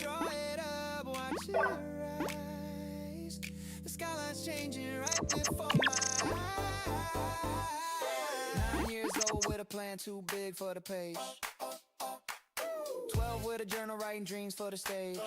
Draw it up, watch it rise. The skyline's changing right before my eyes. 9 years old with a plan too big for the page. 12 with a journal writing dreams for the stage.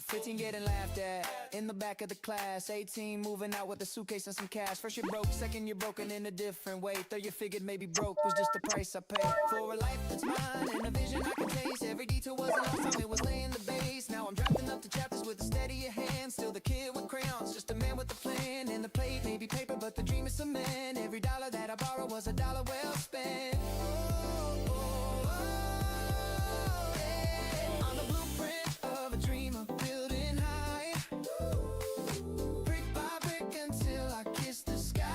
15 getting laughed at in the back of the class. 18 moving out with a suitcase and some cash. First you're broke, second you're broken in a different way. Third you figured maybe broke was just the price I paid for a life that's mine and a vision I can taste. Every detail wasn't lost time, it was laying the base. Now I'm drafting up the chapters with a steadier hand. Still the kid with crayons, just a man with a plan. And the plate may be paper, but the dream is cement. Every dollar that I borrow was a dollar well spent. I'm the blueprint of a dreamer, building high, brick by brick until I kiss the sky.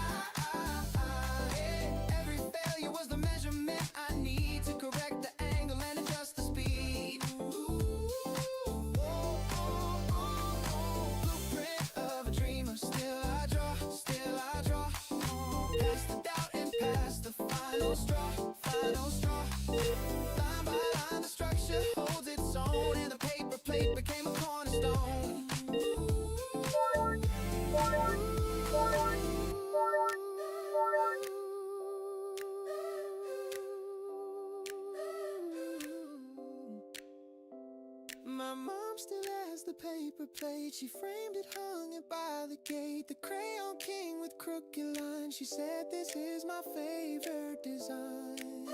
Every failure was the measurement I need to correct the angle and adjust the speed. Blueprint of a dreamer, still I draw, past the doubt and past the final straw, line by line the structure holds its own, and the paper plate became a cornerstone. My mom still has the paper plate. She framed it, hung it by the gate. The crayon king with crooked lines. She said this is my favorite design.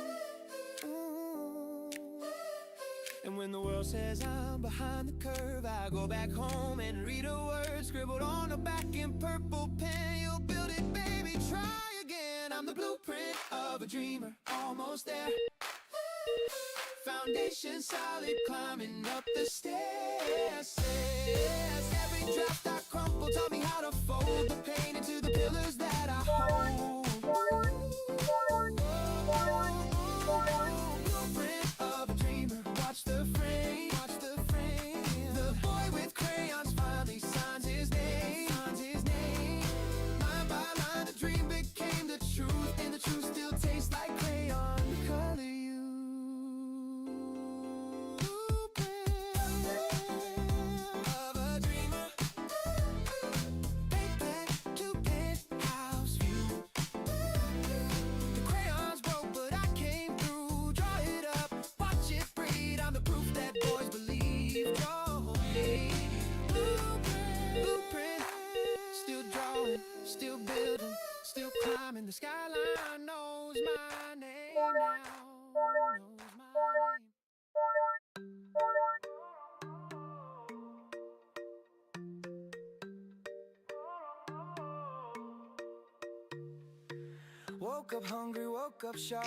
And when the world says I'm behind the curve, I go back home and read a word scribbled on the back in purple pen. You'll build it, baby, try again. I'm the blueprint of a dreamer, almost there. Foundation solid, climbing up the stairs. Every draft I crumple taught me how to fold the pain into the pillars that I hold. Blueprint of a dreamer, watch the frame. The boy with crayons finally signs his name. Line by line the dream became the truth, and the truth still tastes like crayon color. Still building, still climbing. The skyline knows my name now. Knows my name. Woke up hungry, woke up sharp.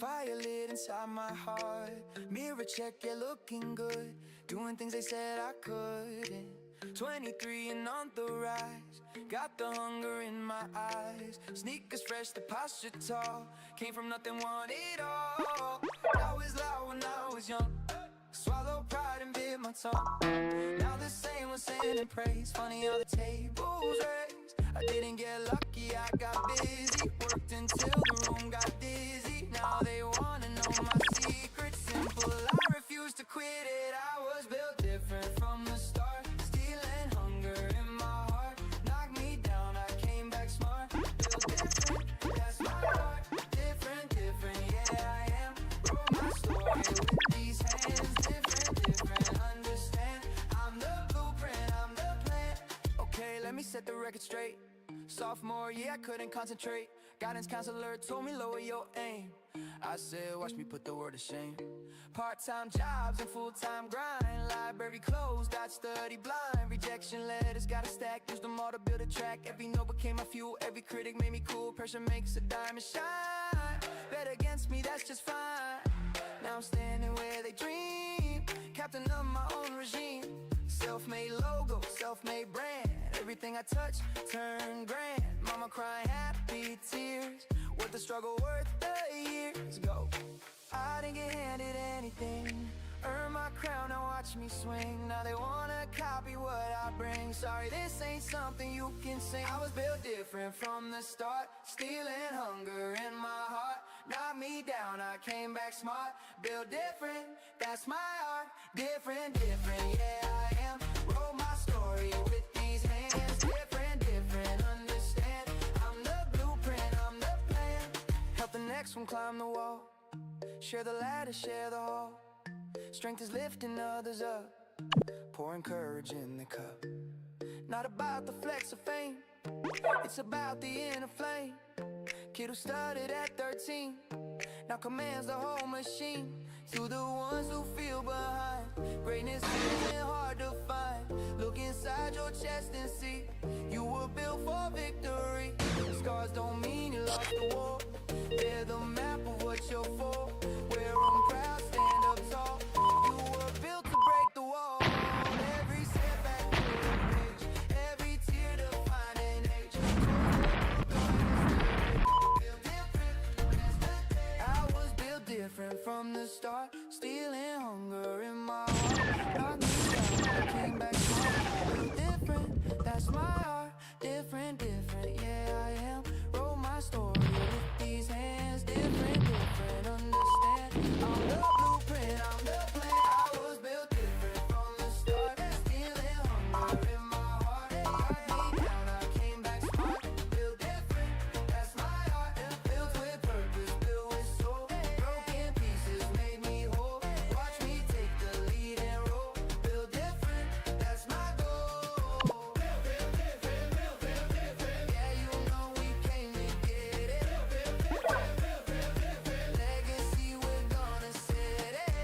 Fire lit inside my heart. Mirror check, yeah, looking good. Doing things they said I couldn't. 23 and on the rise. Got the hunger in my eyes. Sneakers fresh, the posture tall. Came from nothing, want it all. I was loud when I was young. Swallow pride and bit my tongue. Now the same was saying in praise. Funny how the tables raised. I didn't get lucky, I got busy. Worked until the room got dizzy. Now they wanna know my secret. Simple, I refuse to quit it. I was built different from the start. Stealing hunger in my heart. Knocked me down, I came back smart. Built different, that's my heart. Different, yeah I am. Wrote my story with these hands. Different, understand. I'm the blueprint, I'm the plan. Okay, let me set the record straight. Sophomore year, I couldn't concentrate. Guidance counselor told me lower your aim. I said, watch me put the word to shame. Part-time jobs and full-time grind. Library closed, I'd study blind. Rejection letters, got a stack, used them all to build a track. Every note became my fuel, every critic made me cool. Pressure makes a diamond shine. Bet against me, that's just fine. Now I'm standing where they dream. Captain of my own regime. Self-made logo, self-made brand. Everything I touch, turn grand. Mama crying happy tears. Worth the struggle, worth the years. Go. I didn't get handed anything. Earn my crown, now watch me swing. Now they wanna copy what I bring. Sorry, this ain't something you can sing. I was built different from the start. Stealing hunger in my heart. knocked me down, I came back smart. Built different, that's my art. Different, different, yeah I am. Wrote my story with these hands. Different, different, understand. I'm the blueprint, I'm the plan. Help the next one climb the wall. Share the ladder, share the hall. Strength is lifting others up. Pouring courage in the cup. Not about the flex of fame, it's about the inner flame. Kid who started at 13, now commands the whole machine. To the ones who feel behind, greatness isn't hard to find. Look inside your chest and see, you were built for victory. Scars don't mean you lost the war, they're the map of what you're for. Wear 'em proud, stand up tall. You were built to break the wall. Every setback through a page, every tear to find an age. I was built different from the start, stealing hunger in my heart. Knocked me down, I came back smart. Built different, that's my art. Different, different, yeah I am. Wrote my story with these hands. Different, different, understand. I'm the blueprint, I'm the plan. I was built different from the start, stealing hunger in my heart. Knocked me down, I came back smart. Built different, that's my art. Built with purpose, built with soul. Broken pieces made me whole. Watch me take the lead and roll. Built different, that's my goal. Built different, yeah you know we came to get it. Legacy, we're gonna set it.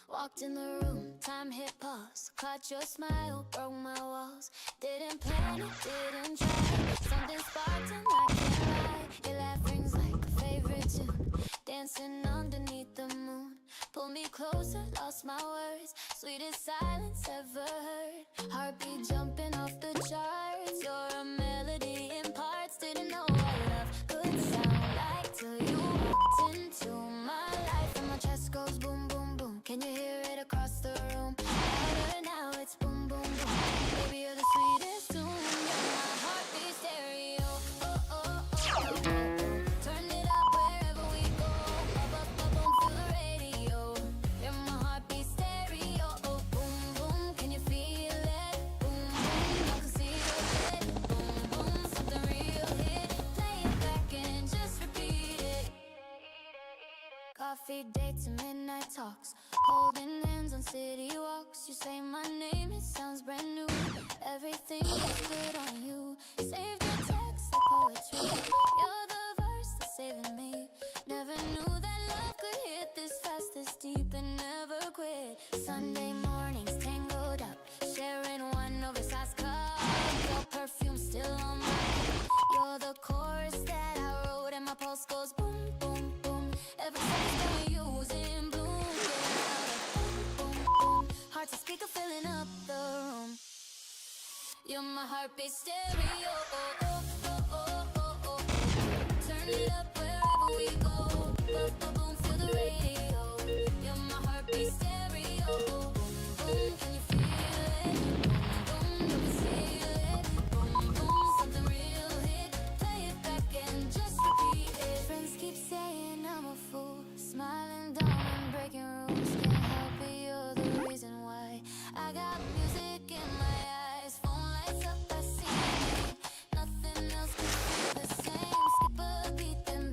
Walked in the room, time hit pause. Caught your smile, broke my walls. Didn't plan it, didn't try. Something sparked and I can't lie. Your laugh rings like a favorite tune. Dancing underneath the moon. Pull me closer, lost my words. Sweetest silence ever heard. Heartbeat jumping off the charts. You're a melody in parts. Didn't know what love could sound like till you walked into my life. And my chest goes boom, boom, boom. Can you hear it across the room? Louder now, it's boom, boom, boom. Baby, you're the sweetest tune. You're my heartbeat stereo. Oh, oh, oh, oh, oh. Turn it up wherever we go. Up, up, up, boom, feel the radio. You're my heartbeat stereo. Oh, boom, boom, can you feel it? Boom, boom, I can see your head. Boom, boom, something real hit. Play it back and just repeat it. Coffee dates and midnight talks. Holding hands on city walks. You say my name, it sounds brand new. Everything looks good on you. Saved your text like poetry. You're the verse that's saving me. Never knew that love could hit this fast, this deep, and never quit. Sunday mornings tangled up, sharing one oversized cup. Your perfume still on my lip. You're the chorus that I wrote, and my pulse goes boom, boom, boom. Every second we use in bloom. Heart to speaker filling up the room. You're my heartbeat stereo. Oh, oh, oh, oh, oh, oh. Turn it up wherever we go. Boom, boom, boom, feel the radio. You're my heartbeat stereo. Boom, boom, can you feel it? Boom, boom, you can feel it. Boom, boom, something real hit. Play it back and just repeat it. Friends keep saying I'm a fool, smiling down and breaking rules. Can't help it, you're the reason why. I got music in my eyes, phone lights up, I see you. Nothing else can feel the same. Skip a beat, then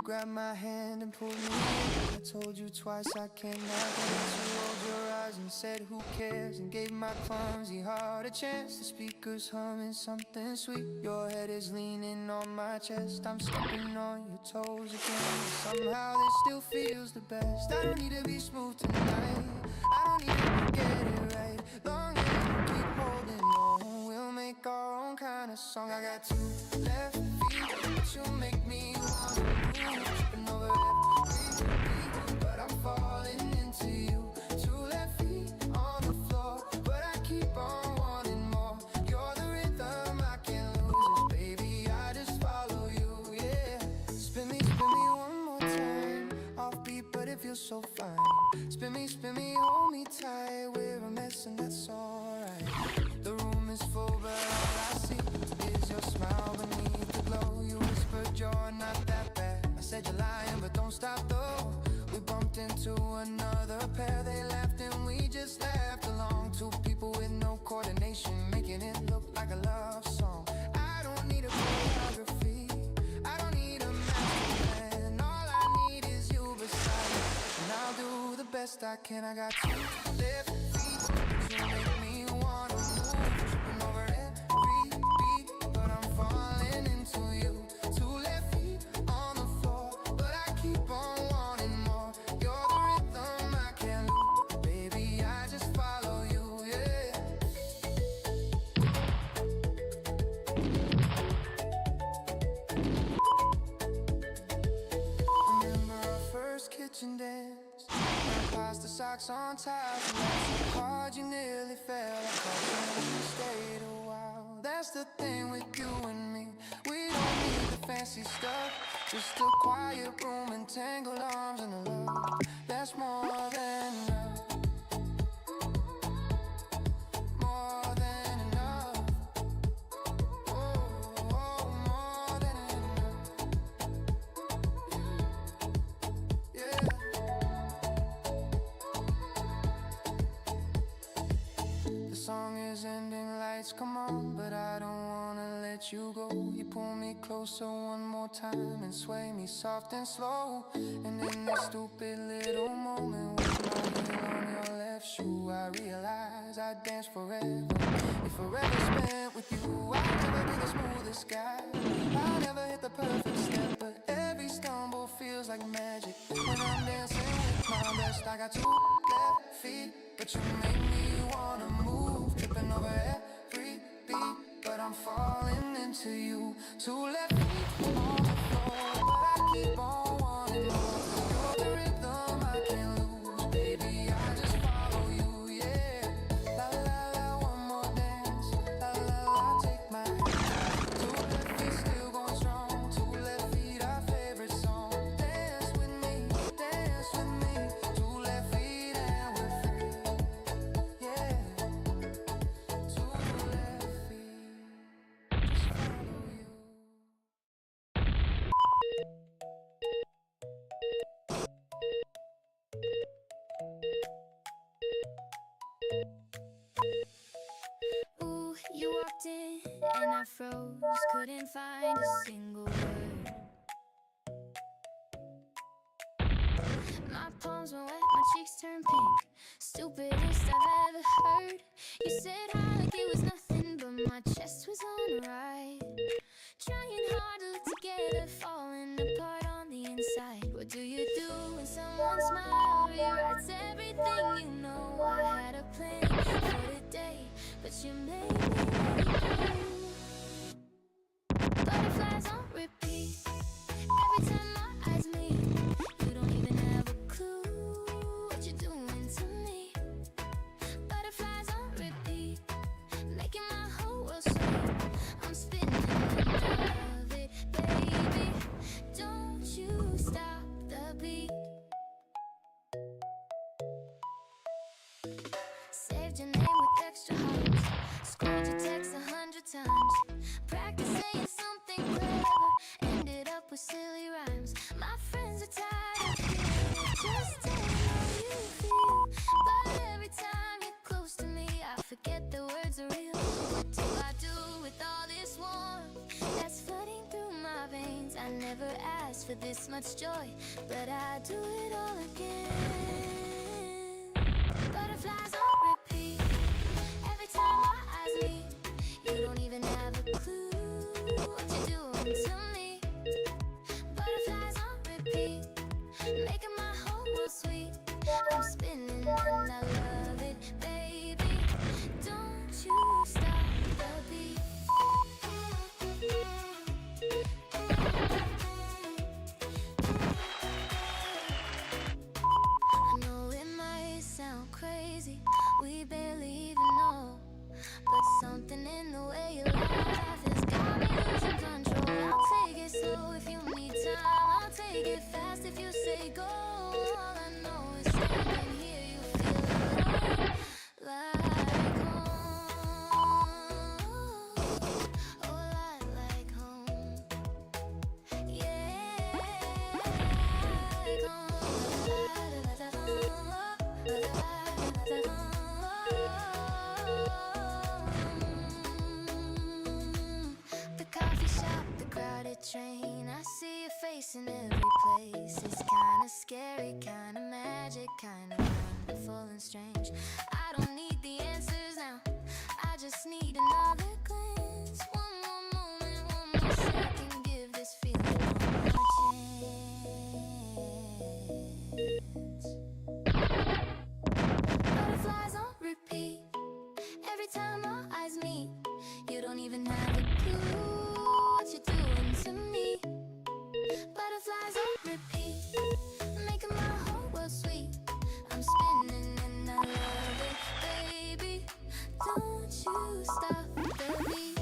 grabbed my hand and pulled me in. I told you twice I cannot dance. You rolled your eyes and said who cares, and gave my clumsy heart a chance. The speakers humming something sweet. Your head is leaning on my chest. I'm stepping on your toes again. Somehow this still feels the best. I don't need to be smooth tonight. I don't need to get it right. Long as you keep holding on, we'll make our own kind of song. I got two left feet, but you make me wanna move. Tripping over every beat, but I'm falling into you. Two left feet on the floor, but I keep on wanting more. You're the rhythm I can't lose, baby, I just follow you, yeah. Spin me one more time. Offbeat, but it feels so fine. Spin me, hold me tight. We're a mess and that's alright. The room is full, but all I see is your smile beneath the glow. You whispered you're not that bad. I said you're lying, but don't stop though. We bumped into another pair. They laughed and we just laughed along. Two people with no coordination, making it look like a love song. I don't need a choreography, I don't need a master plan. All I need is you beside me, and I'll do the best I can. I got two left feet, you make me wanna move. Tripping over every beat, but I'm falling into you. Two left feet on the floor, but I keep on wanting more. You're the rhythm I can't lose, baby, I just follow you, yeah. Remember our first kitchen dance? Past the socks on tiles, and laughed so hard you nearly fell. I caught you stayed a while. That's the thing with you and me. We don't need the fancy stuff, just a quiet room and tangled arms and a love that's more than enough. More than enough. Oh, more than enough. Yeah. The song is ending, lights come on, but I don't wanna let you go. You pull me closer one more time and sway me soft and slow. And in this stupid little moment, with my heel on your left shoe, I realize I'd dance forever. If forever spent with you, I'll never be the smoothest guy. I'll never hit the perfect step, but every stumble feels like magic when I'm dancing with my best. I got two left feet, but you make me wanna move. Tripping over every beat, but I'm falling into you. Two left feet on the floor, but I keep on wanting more. You're the rhythm I can't lose, baby, I just follow you, yeah. La la la, one more dance. La la la, take my hand. Two left feet still going strong. Two left feet, our favorite song. Dance with me, dance with me. Two left feet and we're free, yeah. Two left feet, just follow you. Ooh, you walked in and I froze, couldn't find a single word. My palms were wet, my cheeks turned pink. Stupidest I've ever heard. You said hi like it was nothing, but my chest was on a ride. Trying hard to look together, falling apart on the inside. What do you do when someone smiles? Rewrites everything you know. I had a plan for the day, but you made me wait. Butterflies on repeat. Every time my eyes meet, you don't even have a clue what you're doing to me. Butterflies on repeat, making my whole world sweet. I'm spinning in love it, baby. Don't you stop the beat. Saved your name with extra hearts, scrolled your text 100 times. for this much joy, but I do it all again. Butterflies on repeat. Every time our eyes meet, you don't even have a clue what you're doing to me. Butterflies on repeat, making my whole world sweet. I'm spinning and I love it, baby. Don't you stop the beat. I know it might sound crazy, we barely even know, but something in the way you laugh has got me losing control. I'll take it slow if you need time, I'll take it fast if you say go. All I know is standing here, you feel like home. Oh, like home. Yeah, like home. The coffee shop, the crowded train, I see your face in every place. It's kinda scary, kinda magic, kinda wonderful and strange. I don't need the answers now, I just need another glance. One more moment, one more second, give this feeling one more chance. Butterflies on repeat. Every time our eyes meet, you don't even have a clue what you're doing to me. Butterflies on repeat, making my whole world sweet. I'm spinning and I love it, baby. Don't you stop the beat.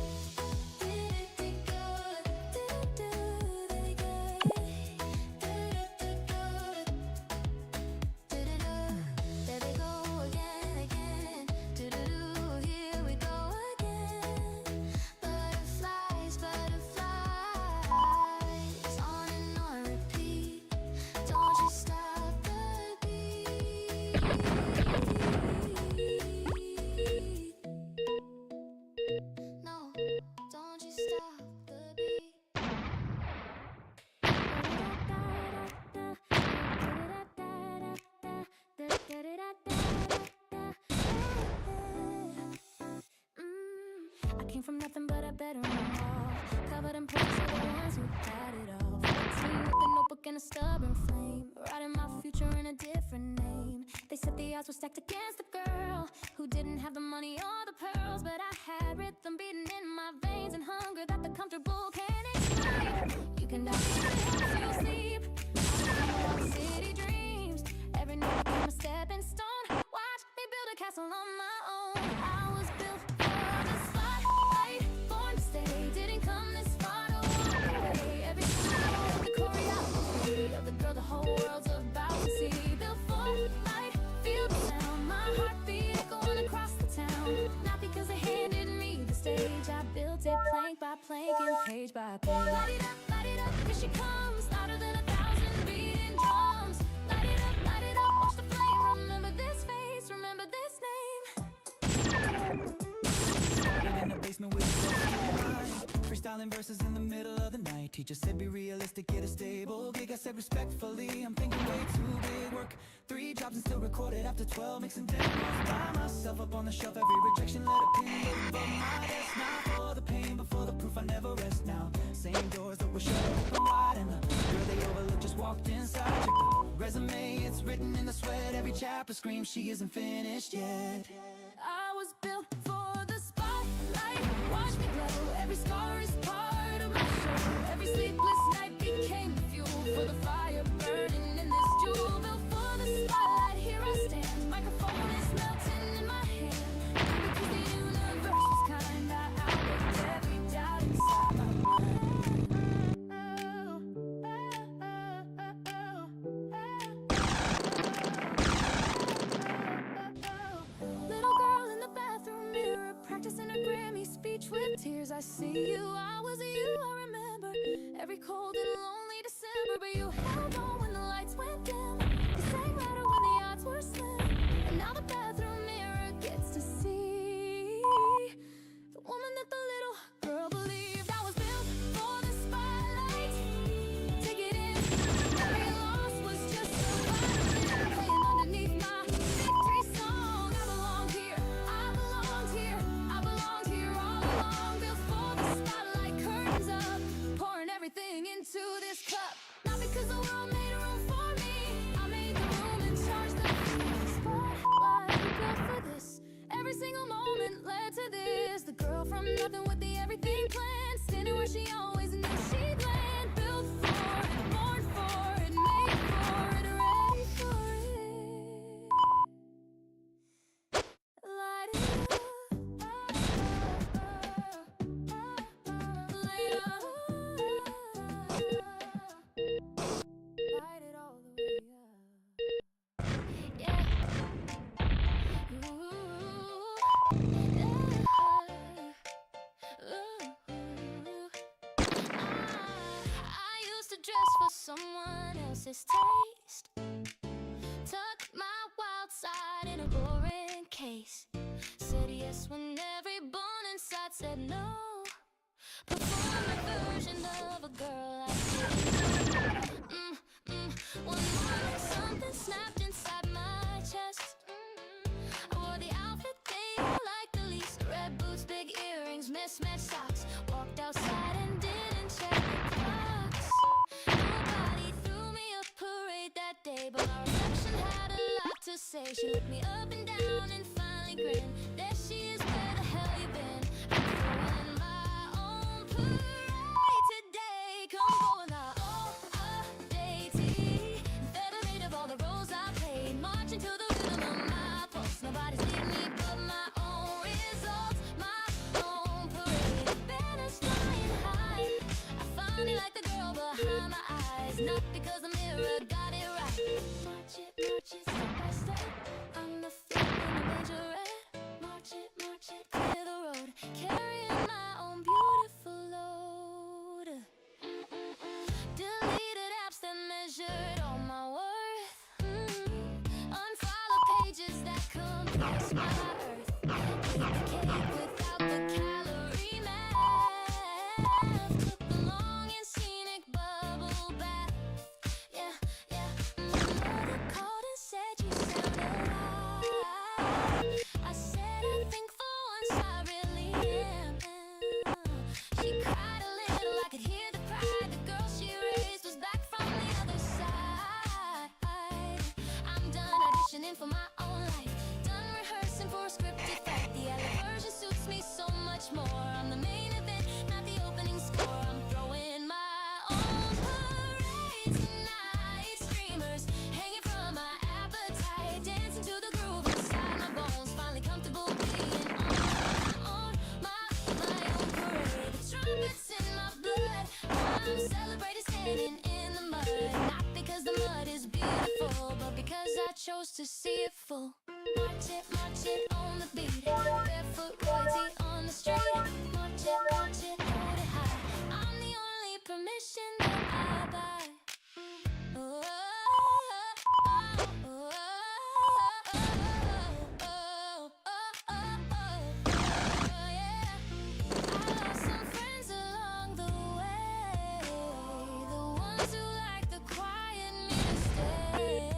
There they go again, again. Here we go again. Butterflies, butterflies, on and on repeat. Don't you stop the beat. No, don't you stop the beat. I came from nothing but a bedroom wall, covered in points of the ones who had it all. 14 with a notebook and a stubborn flame, writing my future in a different name. They said the odds were stacked against the girl who didn't have the money or the pearls, but I had rhythm beating in my veins and hunger that the comfortable can't explain. You can die if you sleep. I live city dreams. Every night became a stepping stone. Watch me build a castle on my own. I was built for the spotlight, born to stay. Didn't come this far to walk away. Every time I hold the choreography of the girl the whole world's about to see. Built for light, feel the sound, my heartbeat echoing across the town. Not because they handed me the stage, I built it plank by plank and page by page. Light it up, here she comes, louder than 1,000 beating drums. Light it up, watch the flame. Remember this face, remember this name. Started in the basement with a freestyling verses in the middle of the night. Teacher said be realistic, get a stable gig. I said respectfully, I'm thinking way too big. Work 3 jobs and still recorded after 12, mixing demos by myself up on the shelf. Every rejection let a pin above my desk. Not for the pain, but for the proof I never rest now. Same doors that were shut open wide, and the girl they overlooked just walked inside. Check the resume, it's written in the sweat. Every chapter screams she isn't finished yet. I was built for the spotlight. Watch me glow. Every scar is part of my show. Every sleepless night became fuel for the fire burning in this jewel. Built for the spotlight. Here I stand. Microphone is melting in my hand. Because the universe was kind, I outlooked every doubt inside my mind. Little girl in the bathroom mirror, practicing a Grammy speech with tears. I see you, I was you, I remember every cold and lonely December. But you held on when the lights went dim. You sang louder when the odds were slim. And now the bathroom mirror gets to see the woman that the little girl believed. I was built for the spotlight. Take it in, first taste. Took my wild side in a boring case. Said yes when every bone inside said no. Perform a version of a girl I did. One morning something snapped inside my chest. I wore the outfit they liked the least. Red boots, big earrings, mismatched socks. Walked outside and didn't check the clocks. Nobody threw me a parade that day, but my reflection had a lot to say. She looked me up and down and finally grinned. There she is, where the hell you been? I'm throwing my own parade today. Come going out all day tea. Federate of all the roles I played, marching to the rhythm of my pulse. Nobody's leading me but my own results, my own parade. Banners flying high. I finally like the girl behind my eyes, not because the mirror got it right. March it, step by step. I'm the flip in the majorette. March it, clear the road. Carrying my own beautiful load. Deleted apps that measured all my worth. Unfollow pages that compress my earth. Eat the cake without the calorie math. Took the long and scenic bubble bath. Yeah. My mother called and said you sound alive. I said I think for once I really am. She cried a little, I could hear the pride. The girl she raised was back from the other side. I'm done auditioning for my own life. Done rehearsing for a scripted fight. The LA version suits me so much more. I'm the main event, not the opening score. I'm throwing my own parade tonight. Streamers hanging from my appetite. Dancing to the groove inside my bones. Finally comfortable being on my own parade. The trumpets in my blood. I'm celebrating standing in the mud. Not because the mud is beautiful, but because I chose to see it full. March it on the beat. Barefoot royalty on the street. March it, hold it high. I'm the only permission that I buy. Oh, yeah. I lost some friends along the way. The ones who like the quiet me to stay.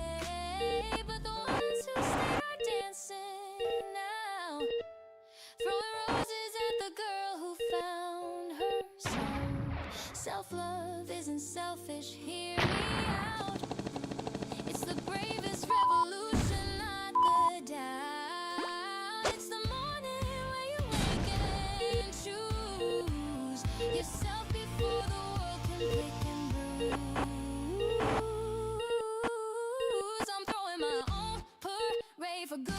But the ones who stay are dancing now. Throwing roses at the girl who found her sound. Self-love isn't selfish, hear me out. It's the bravest revolution, not the down. It's the morning where you wake and choose yourself before the world can pick and bruise. I'm throwing my own parade for good,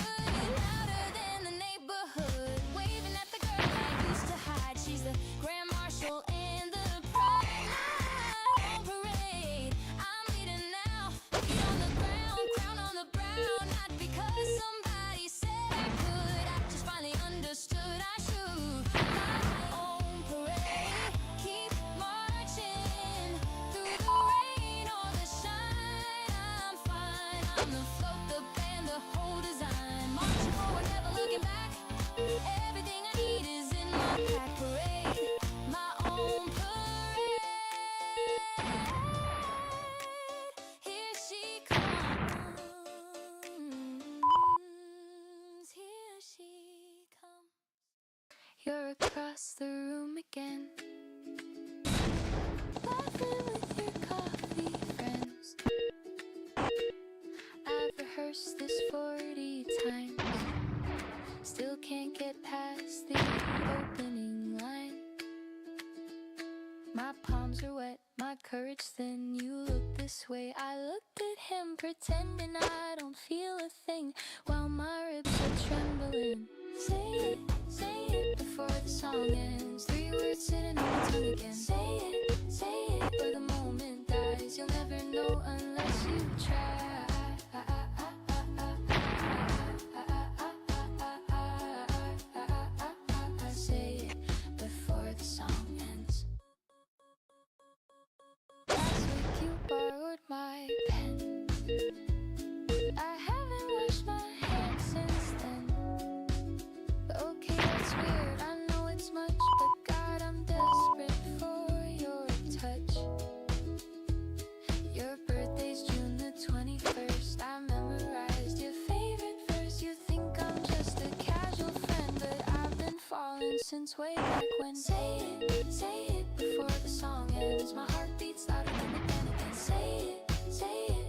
louder than the neighborhood. Waving at the girl I used to hide. She's the grand marshal and the pride. My own parade. I'm leading now. Feet on the ground, crown on the brow. Not because somebody said I could. I just finally understood I should. My own parade. Keep marching through the rain or the shine. I'm fine. I'm the float, the band, the whole design. Marching forward, never looking back. Everything I need is in my pack. Parade, my own parade. Here she comes. Here she comes. You're across the room again, laughing with your coffee friends. I've rehearsed this 40 times, still can't get past the opening line. My palms are wet, my courage thin. You look this way, I looked at him, pretending I don't feel a thing, while my ribs are trembling. Say it before the song ends. 3 words sitting on my tongue again. Say it, where the moment dies. You'll never know unless you try. Say it before the song ends. Last week you borrowed my pen. since way back when. Say it before the song ends. My heart beats louder than the pen again. Say it,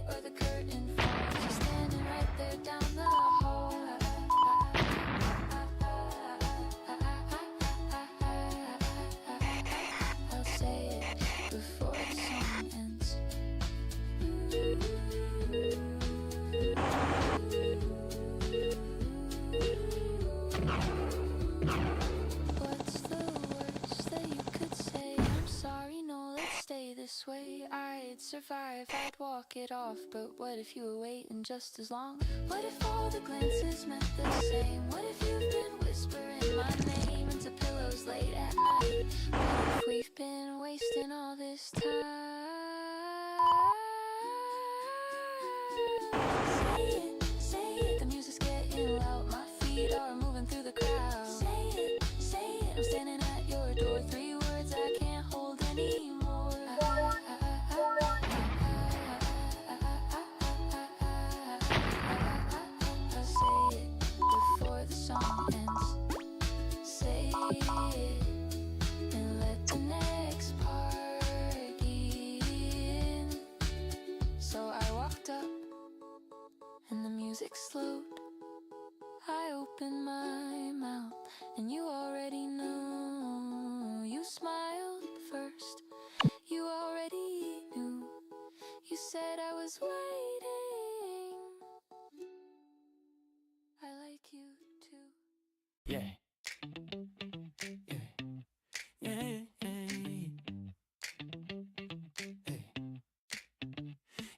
or the curtain falls. You're standing right there down the hall. I'll say it before the song ends. What's the worst that you could say? I'm sorry, no, let's stay this way. I'd survive, I'd walk it off. But what if you were waiting just as long? What if all the glances meant the same? What if you've been whispering my name into pillows late at night? What if we've been wasting all this time? Say it, the music's getting loud. My feet are moving through the crowd. Say it, I'm standing at your door. 3 words I can't hold anymore. I'll say it before the song ends. Say it, and let the next part begin. So I walked up, and the music slowed. I opened my mouth, and you already knew. You smiled first, you already knew. You said I was waiting. I like you too. Yeah. Yeah. Hey.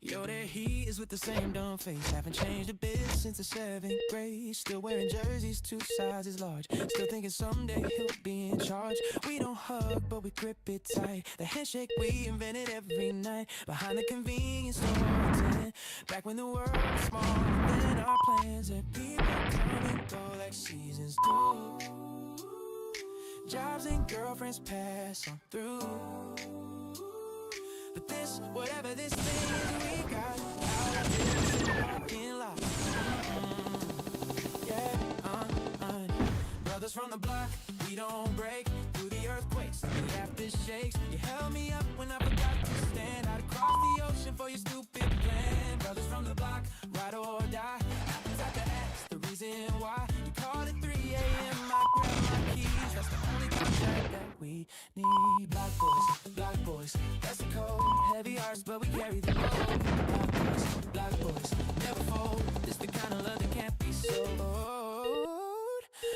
Yo, there he is with the same dumb face. Haven't changed a bit since the 7th grade. Still wearing jerseys 2 sizes large. Still thinking someday he'll be in charge. We don't hug, but we grip it tight. The handshake we invented every night. Behind the convenience store tent. Back when the world was smaller than our plans. And people come and go like seasons do. Jobs and girlfriends pass on through. But this, whatever this thing is we got, out of this parking lot. Yeah, brothers from the block, we don't break through the earthquakes, the aftershakes. You held me up when I forgot to stand. I'd cross the ocean for your stupid plan. Brothers from the block, ride or die. Happens at the X, the reason why. You called at 3 a.m., I grabbed my keys. That's the only contact that we need. Black boys, that's the code. Heavy hearts, but we carry the load. Black boys, never fold. This the kind of love that can't be sold.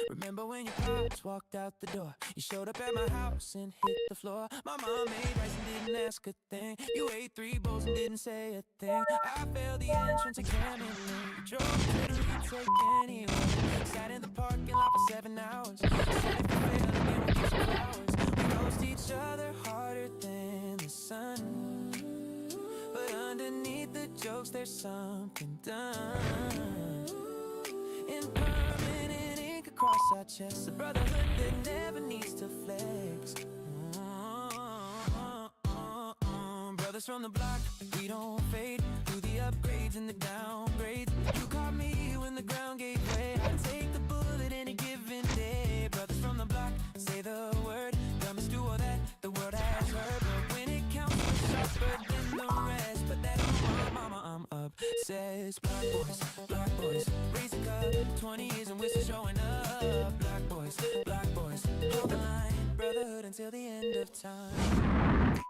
Remember when your pops walked out the door? You showed up at my house and hit the floor. My mom made rice and didn't ask a thing. You ate 3 bowls and didn't say a thing. I failed the entrance exam and then drove to the retake anyway. Sat in the parking lot for 7 hours. Said if you fail again, we'll get some flowers. We roast each other harder than the sun. But underneath the jokes, there's something done. In permanent ink across our chests, a brotherhood that never needs to flex. Brothers from the block, we don't fade through the upgrades and the downgrades. You caught me when the ground gave way. I take the bullet any given day. Brothers from the block, say the word. Dumbest do all that the world has heard. But when it counts, we're sharper than the rest. But that ain't my mama, I'm obsessed. Black boys, raise a cup. 20 years and we're still showing up. Black boys, hold the line. Brotherhood until the end of time.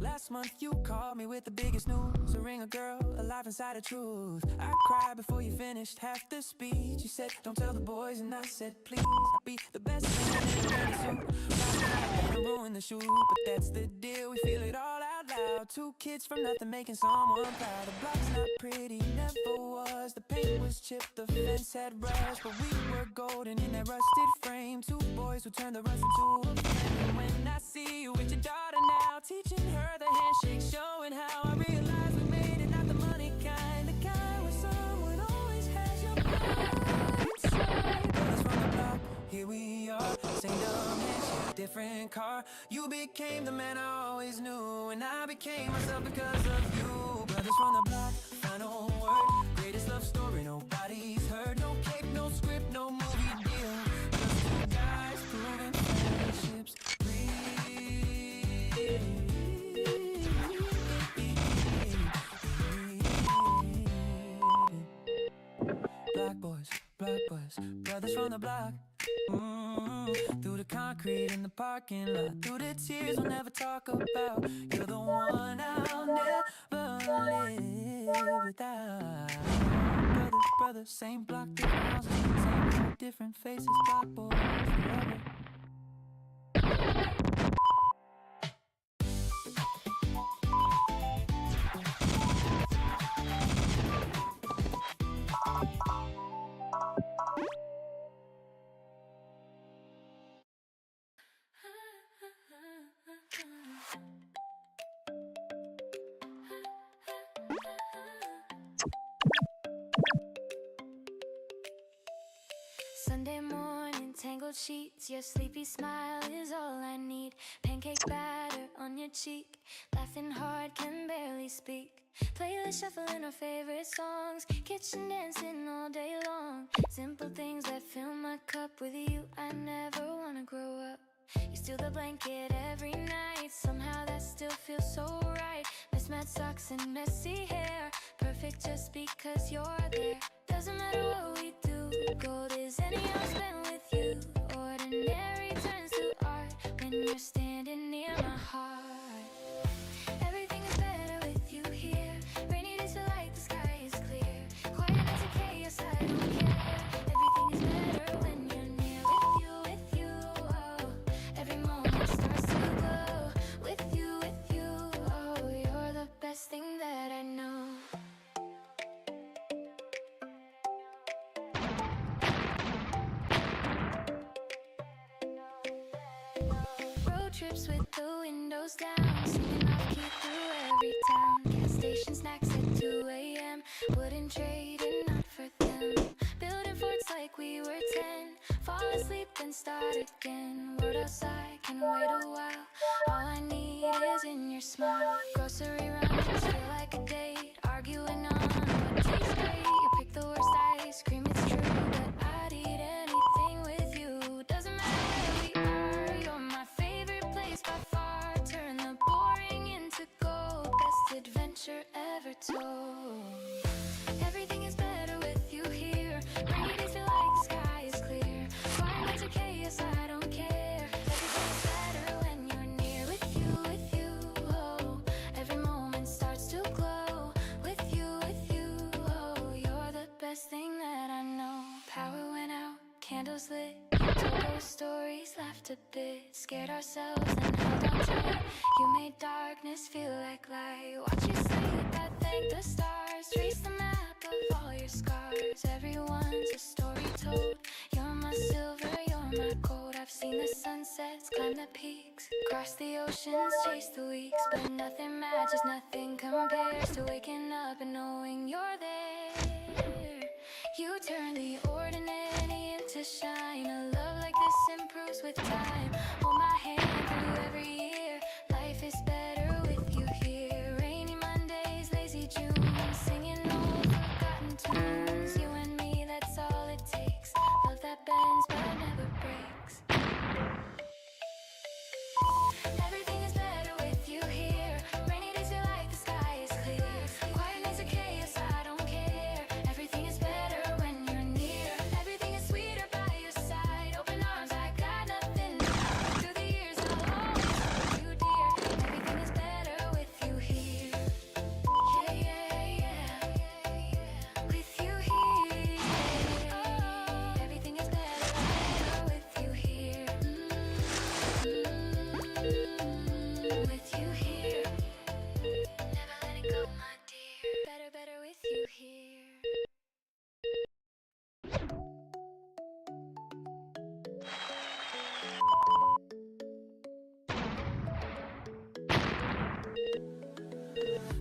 Last month you called me with the biggest news. A ring a girl alive inside the truth. I cried before you finished half the speech. You said don't tell the boys and I said please. I'll be the best man in the suit. Not gonna ruin the shoot, but that's the deal. We feel it all out loud. 2 kids from nothing making someone proud. The block's not pretty, never was. The paint was chipped, the fence had rust, but we were golden in that rusted frame. 2 boys who turned the rust into a flame. When I see you with your daughter now, teaching her the handshake, showing how I realize we made it, not the money kind. The kind where someone always has your right side. Brothers from the block, here we are. Same dumb handshake, different car. You became the man I always knew, and I became myself because of you. Brothers from the block, final word. Greatest love story nobody's heard. No cape, no script, no movie deal. Just two guys proving friendships real. Black boys, brothers from the block. Through the concrete in the parking lot, through the tears we'll never talk about. You're the one I'll never live without. Brothers, same block, different houses, same block, different faces, black boys forever. Sunday morning, tangled sheets. Your sleepy smile is all I need. Pancake batter on your cheek. Laughing hard, can barely speak. Playlist shuffling our favorite songs. Kitchen dancing all day long. Simple things that fill my cup. With you, I never wanna grow up. You steal the blanket every night. Somehow that still feels so right. Mismatched socks and messy hair. Perfect just because you're there. Doesn't matter what we do. Gold is any I'll spend with you. Ordinary turns to art when you're standing near my heart. Everything is better with you here. Rainy days feel like the sky is clear. Quiet nights are chaos, I don't care. Everything is better when you're near. With you, oh. Every moment starts to glow. With you, oh. You're the best thing that I know. Road trips with the windows down, singing off key through every town. Gas station snacks at 2 a.m. Wouldn't trade it, not for them. Building forts like we were 10. Fall asleep then start again. Word outside, can wait a while. All I need is in your smile. Grocery runs feel like a date. Arguing on what tastes great. You pick the worst ice cream, it's true, but I'd eat anything with you. Doesn't matter where we are, you're my favorite place by far. Turn the boring into gold. Best adventure ever told. Everything is better with you here. Rainy days feel like the sky is clear. Quiet nights are chaos, I don't care. Everything is better when you're near. With you, oh. Every moment starts to glow. With you, oh. You're the best thing that I know. Power went out, candles lit. Told those stories, laughed a bit. Scared ourselves and held on tight. You made darkness feel like light. Watch you sleep, I thank the stars. Trace the map of all your scars. Everyone's a story told. You're my silver, you're my gold. I've seen the sunsets, climb the peaks, cross the oceans, chase the weeks. But nothing matches, nothing compares to waking up and knowing you're there. You turn the ordinary into shine. A love like this improves with time. Hold my hand through every year. Life is better with you here. Rainy Mondays, lazy June, singing old forgotten tunes. You and me, that's all it takes. Love that bends but never breaks. Everything is better with you here. Rainy days feel like the sky is clear. Quiet nights are chaos, I don't care. Everything is better when you're near. Everything is sweeter by your side. Open arms, I got nothing to hide. Through the years, I'll always hold you dear. Everything is better with you here. Yeah. With you here. Oh, everything is better with you here. With you here. Never let it go, my dear. Better with you here.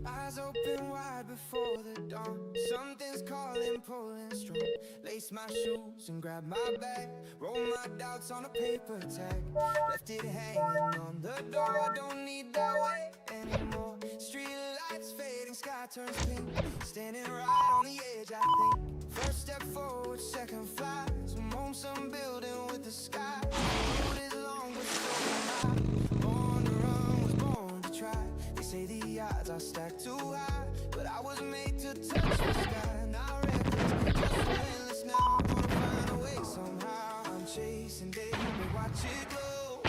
Eyes open wide before the dawn. Something's calling, pulling strong. Lace my shoes and grab my bag. Roll my doubts on a paper tag. Left it hanging on the door. Don't need that weight anymore. Street lights fading, sky turns pink. Standing right on the edge, I think. First step forward, second flies. I'm on some building with the sky. Road is long, but so am I. Born to run, was born to try. They say the odds are stacked too high, but I was made to touch the sky. Not reckless, just relentless now. Gonna find a way somehow. I'm chasing daybreak, watch it glow.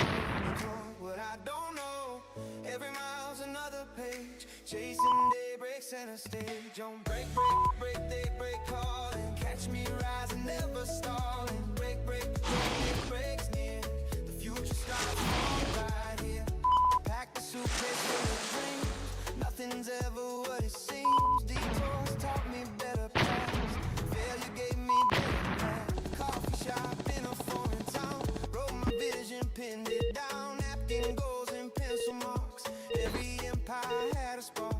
What I don't know. Every mile's another page. Chasing daybreak, center stage. On break, break, break, daybreak calling. Catch me rising, never stalling. Break, break, break, breaks near. The future starts right here. Pack the suitcase full of dreams. Nothing's ever what it seems. Detours taught me better paths. Failure gave me better paths. Coffee shop in a foreign town. Wrote my vision, pinned it down. Napkin goals and pencil marks. Every empire had a spark.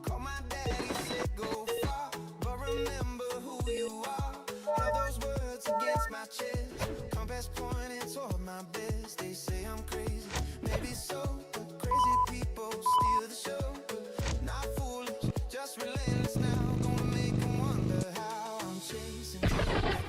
Call my daddy, said go far, but remember who you are. Held those words against my chest. Compass pointing toward my best. They say I'm crazy, maybe so, but crazy people steal the show. Not foolish, just relentless now. Gonna make them wonder how I'm chasing.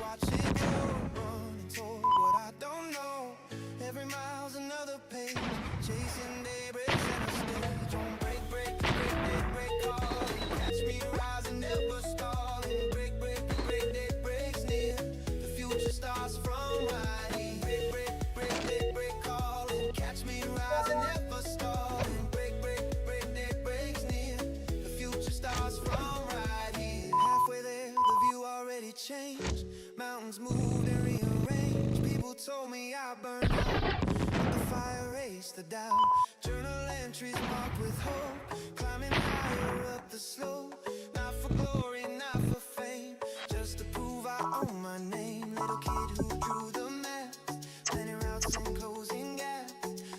Watch it go, running toward what I don't know. Every mile's another page. Chasing daybreak, center stage. On break, break, break, daybreak calling. Catch me rising, never stalling. Break, break, break, daybreak's near. The future starts from right here. Break, break, break, daybreak calling. Catch me rising, never stalling. Break, break, break, daybreak's near. The future starts from right here. Halfway there, the view already changed. Mountains moved and rearranged. People told me I burned out. The fire raced the doubt. Journal entries marked with hope. Climbing higher up the slope. Not for glory, not for fame. Just to prove I own my name. Little kid who drew the maps. Planning routes and closing gaps.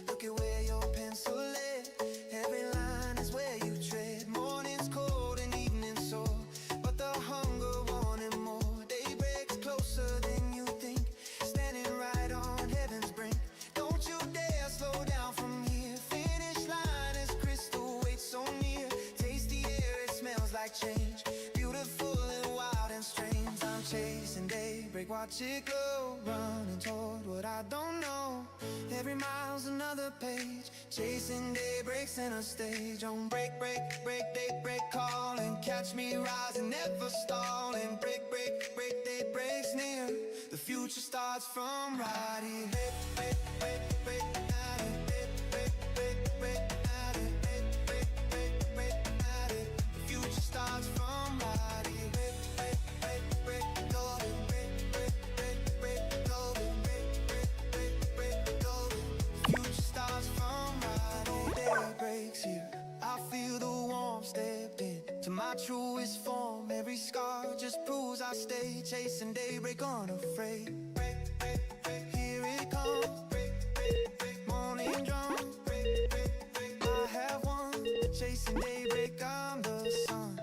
Look at where your pencil led. Every line is where you tread. Morning's cold and evening's sore, but the hunger wanted more. Daybreak's closer than you think. Standing right on heaven's brink. Don't you dare slow down from here. Finish line is crystal, wait so near. Taste the air, it smells like change. Beautiful and wild and strange. I'm chasing daybreak, watch it glow. Running toward what I don't know. Every mile's another page. Chasing daybreak, center stage. On break, break, break, daybreak calling. Catch me rising, never stalling. Break, break, break, daybreak's near. The future starts from right here. Break, break, break, break, at it. Break, break, break, break, at it. Break, break, break, break, at it. The future starts from right here. Break, break, break, break, golden. Break, break, break, break, golden. Break, break, break, break, golden. The future starts from right here. Day breaks here. I feel the warmth stepped in to my truest form. Every scar just proves I stay chasing daybreak unafraid. Break, break, break, here it comes. Break, break, break, morning drum. Break, break, break, I have won. Chasing daybreak, I'm the sun.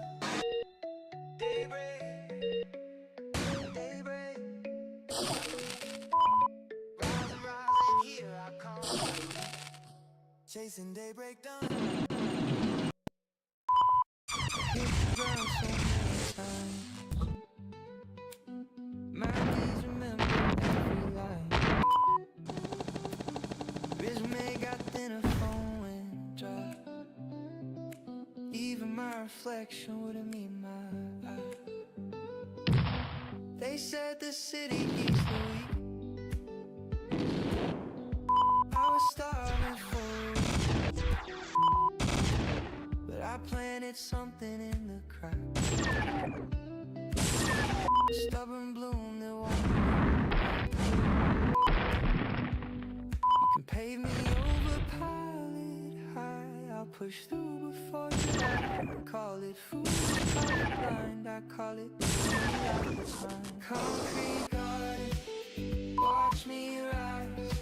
Daybreak, daybreak. Rising, rising, here I come. Chasing daybreak done. Hit the ground so many times. Memories remember every line. Resume got thin, a phone went dry. Even my reflection wouldn't meet my eye. They said the city eats the weak. I was starving for it, but I planted something in the crack. A stubborn bloom that won't. You can pave me over, pile it high. I'll push through before you die. Call it foolish, call it blind. I call it concrete garden. Watch me rise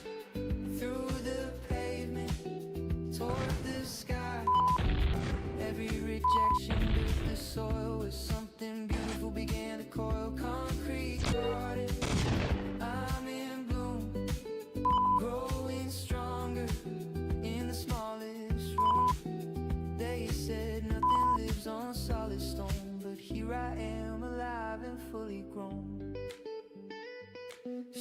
through the pavement toward the sky. Every rejection built the soil where something beautiful began to coil. Concrete garden, I'm in bloom, growing stronger in the smallest room. They said nothing lives on solid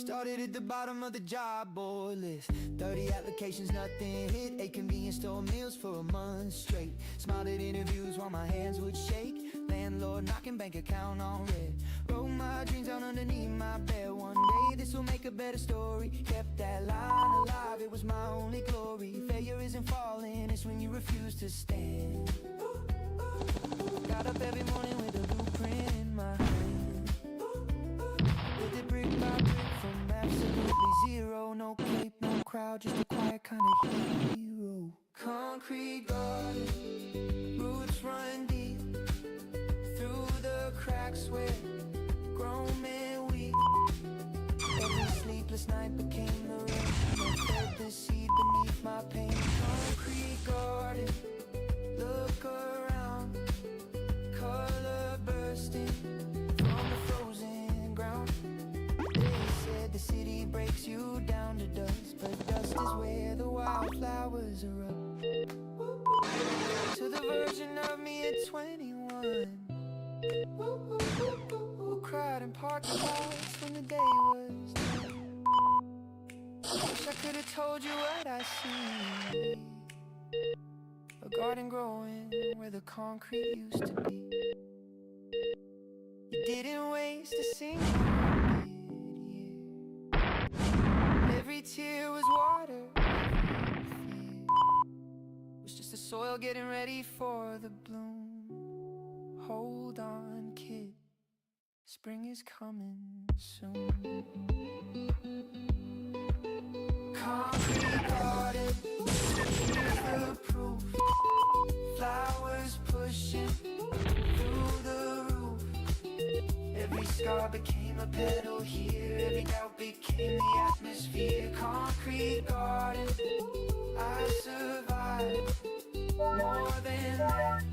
Started at the bottom of the job board list. 30 applications, nothing hit. 8 convenience store meals for a month straight. Smiled at interviews while my hands would shake. Landlord knocking, bank account on red. Wrote my dreams down underneath my bed. One day this will make a better story. Kept that line alive, it was my only glory. Failure isn't falling, it's when you refuse to stand. Got up every morning with a blueprint in my hand. Built it brick by brick from absolutely zero. No cape, no crowd, just a quiet kind of hero. Concrete garden, roots run deep. Through the cracks where grown men weep. Every sleepless night became the rain that fed the seed beneath my pain. Concrete garden, look around. Color bursting from the frozen ground. They said the city breaks you down to dust, but dust is where the wildflowers erupt. To the version of me at 21, who cried in parking lots when the day was done. Wish I could have told you what I see. A garden growing where the concrete used to be. You didn't waste a single year. Every tear was water. Every fear was just the soil getting ready for the bloom. Hold on, kid, spring is coming soon. Concrete garden, here's the proof. Flowers pushing through the roof. Every scar became a petal here. Every doubt became the atmosphere. Concrete garden, I survived. More than that,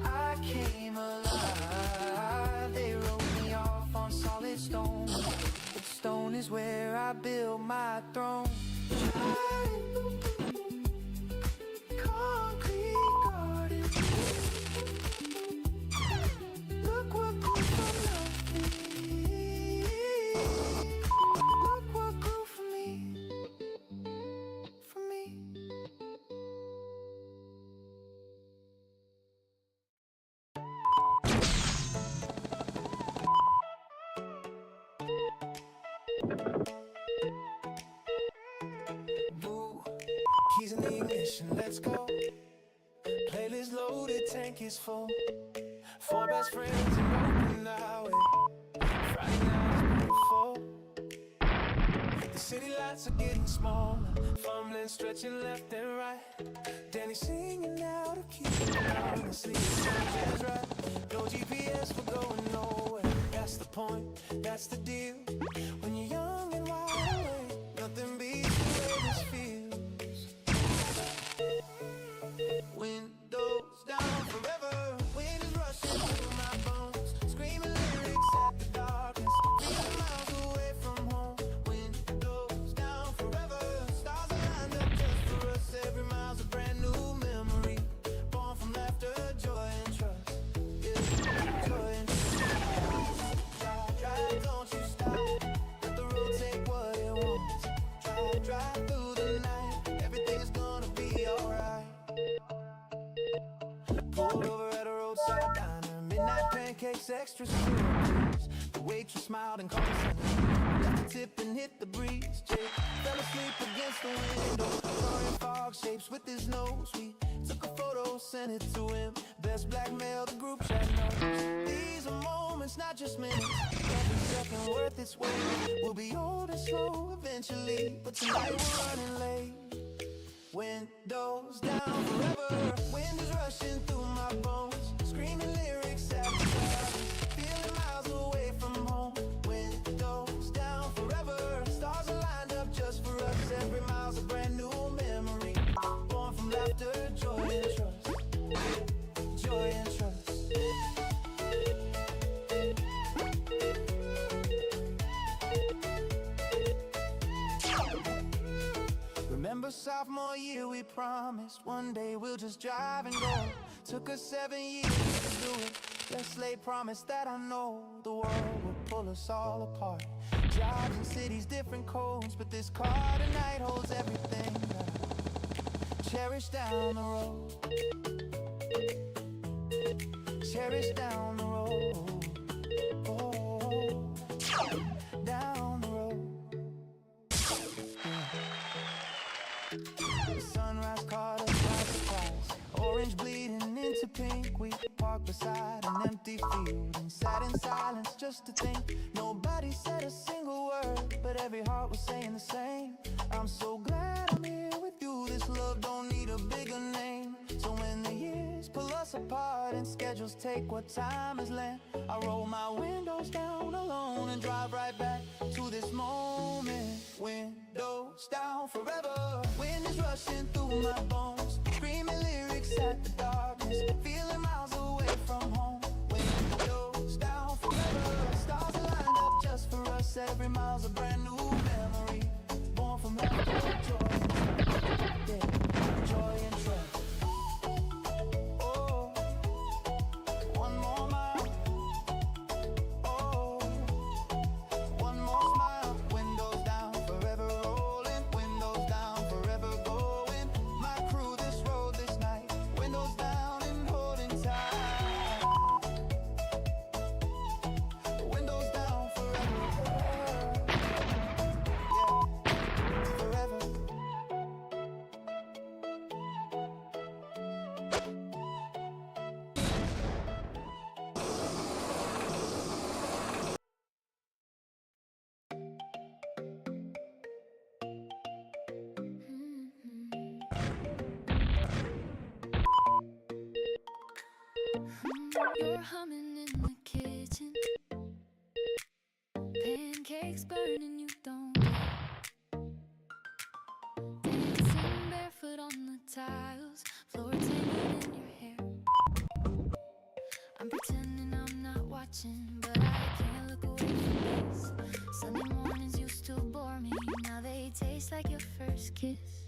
I came alive. They wrote me off on solid stone, but stone is where I build my throne. Concrete garden, look what grew from nothing. Look what grew from me, from me. Boo, keys in the ignition, let's go. Playlist loaded, tank is full. 4 best friends and open highway. Friday night is beautiful. The city lights are getting smaller. Fumbling, stretching left and right. Danny singing out of key. Honestly, it sounds just right. No GPS, we're going nowhere. That's the point, that's the deal. When you're young and wide awake, nothing beats the way this feels. Windows down forever. Wind is rushing through my bones. Screaming lyrics at the darkness. Feeling miles away from home. Windows down forever. Stars are lined up just for us. Every mile's a brand new memory. Born from laughter, joy and trust. Yeah, joy and trust. Drive, don't you stop. Let the road take what it wants. Drive through the night. Everything is gonna be alright. Pulled over at a roadside diner. Midnight pancakes, extra syrup. The waitress smiled and called me sonny. Left the tip and hit the breeze. Jake fell asleep against the window. Drawing fog shapes with his nose. We took a photo, sent it to him. Best blackmail the group chat knows. These are moments, not just minutes. Every second worth its weight. We'll be old and slow eventually, but tonight we're running late. Windows down forever. Wind is rushing through my bones. Screaming lyrics at the stars. Feeling miles away from home. Windows down forever. Stars are lined up just for us. Every mile's a brand new memory. Born from laughter, joy and trust. Joy and trust. Remember sophomore year, we promised one day we'll just drive and go. Took us 7 years to do it. Let's lay promise that I know the world will pull us all apart. Jobs and cities, different codes, but this car tonight holds everything that I cherish down the road. Cherish down the road. Oh, down the road. The sunrise caught us by surprise. Orange bleeding into pink. We parked beside an empty field and sat in silence just to think. Nobody said a single word, but every heart was saying the same. I'm so glad I'm here with you. This love don't need a bigger name. So when the years pull us apart and schedules take what time has lent, I roll my windows down alone and drive right back to this moment. Windows down forever. Wind is rushing through my bones, screaming lyrics at the darkness, feeling miles away from home. Windows down forever. Stars are lined up just for us. Every mile's a brand new memory, born from laughter, joy, yeah, joy and trust. Oh, one more mile. Oh, one more smile. Windows down, forever rolling. Windows down, forever going. My crew this road this night. Windows down and holding tight. Windows down forever. Yeah, forever. You're humming in the kitchen, pancakes burning, you don't care. Dancing barefoot on the tiles, floor tangling in your hair. I'm pretending I'm not watching, but I can't look away from this. Sunday mornings used to bore me, now they taste like your first kiss.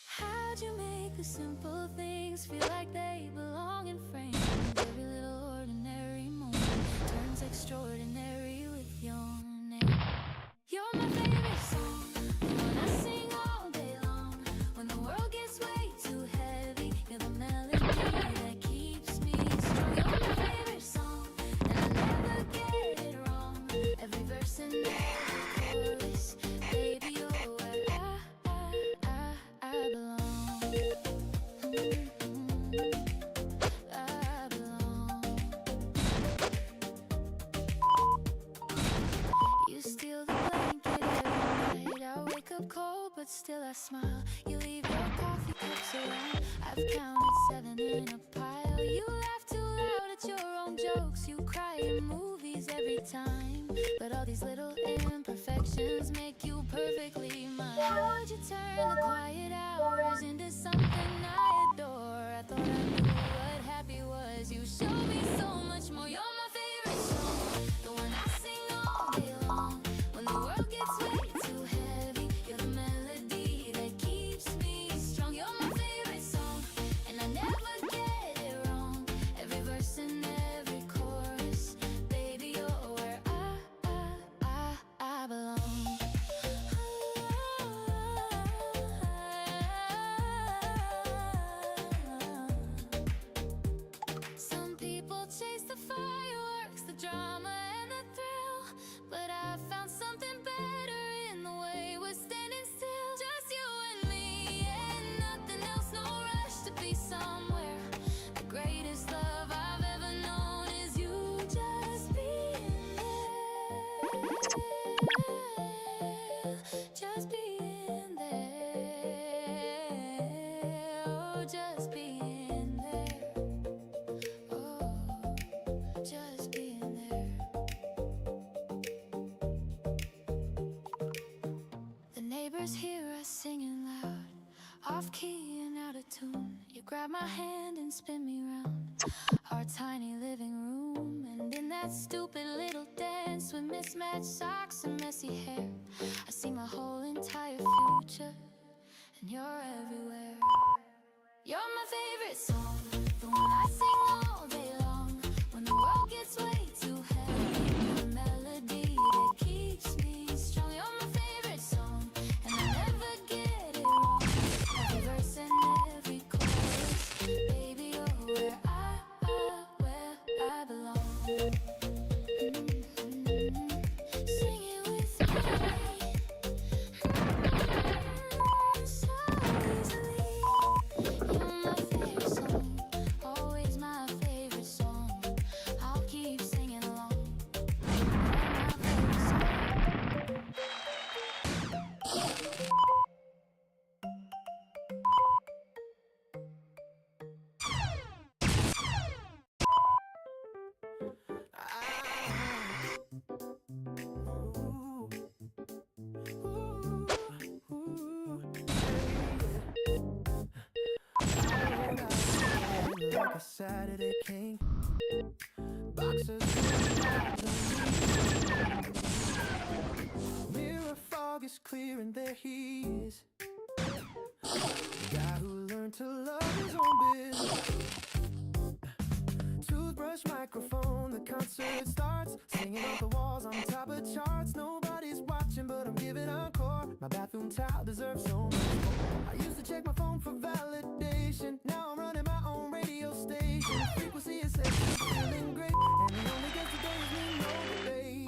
How'd you make the simple things feel like they belong in frames? Every little ordinary moment turns extraordinary with your name. You're my favorite song, the one I sing all day long. When the world gets way too heavy, you're the melody that keeps me strong. You're my favorite song, and I never get it wrong. Every verse and every chorus, baby, you're where I belong. I belong. You steal the blanket every night. I wake up cold, but still I smile. You leave your coffee cups around. I've counted 7 in a pile. You laugh too loud at your own jokes. You cry in movies every time. But all these little imperfections make you perfectly mine. How'd you turn the quiet hours into something I adore? I thought I knew what happy was. You showed me so much more. You're my favorite song, the one I sing all day long. When the world gets way too heavy, you're the melody that keeps me strong. You're my favorite song, and I never get it wrong. Every verse and every chorus, baby, you're where I belong. Some people chase the fireworks, the drama and the thrill, but I found something better in the way we're standing still. Just you and me and nothing else, no rush to be somewhere. The greatest love I've ever known is you just being there. Just being there. Oh, just being there. Oh, just being there. The neighbors hear us singing loud, off key and out of tune. You grab my hand and spin me round our tiny living room, and in that stupid little dance with mismatched socks and messy hair, I see my whole entire future, and you're everywhere. You're my favorite song, the one I sing all day long. When the world gets way too heavy, you're the melody like a Saturday king. Boxers mirror fog is clearing there he is. The guy who learned to love his own business. Toothbrush, microphone, the concert starts. Singing off the walls on top of charts. Nobody's watching, but I'm giving encore. My bathroom towel deserves so much more. I used to check my phone for validation. Now I'm running my own radio station. Frequency is set, feeling great. And the only guess today is me, no debate.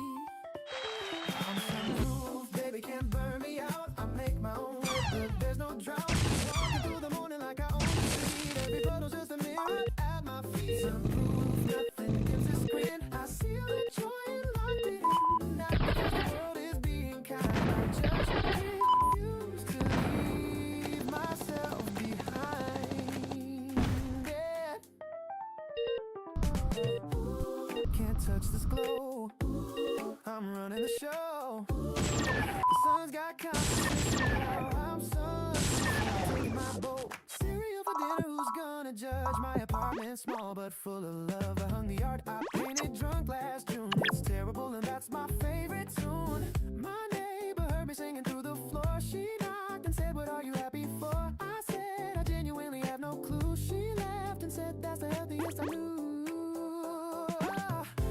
I'm sunroof, baby, can't burn me out. I make my own way, but there's no drought. Walking through the morning like I own the street. Every photo's just a mirror at my feet. Sunroof, nothing gives a grin. I see all the joy and locked it in. Not because the world is being kind. I just refuse to leave myself behind. Yeah. Can't touch this glow. I'm running the show. The sun's got competition now. I'm taking my boat. Cereal for dinner, who's gonna judge? My apartment's small but full of love. I hung the art I painted drunk last June. It's terrible and that's my favorite tune. My neighbor heard me singing through the floor. She knocked and said, what are you happy for? I said, I genuinely have no clue. She laughed and said, that's the healthiest I knew.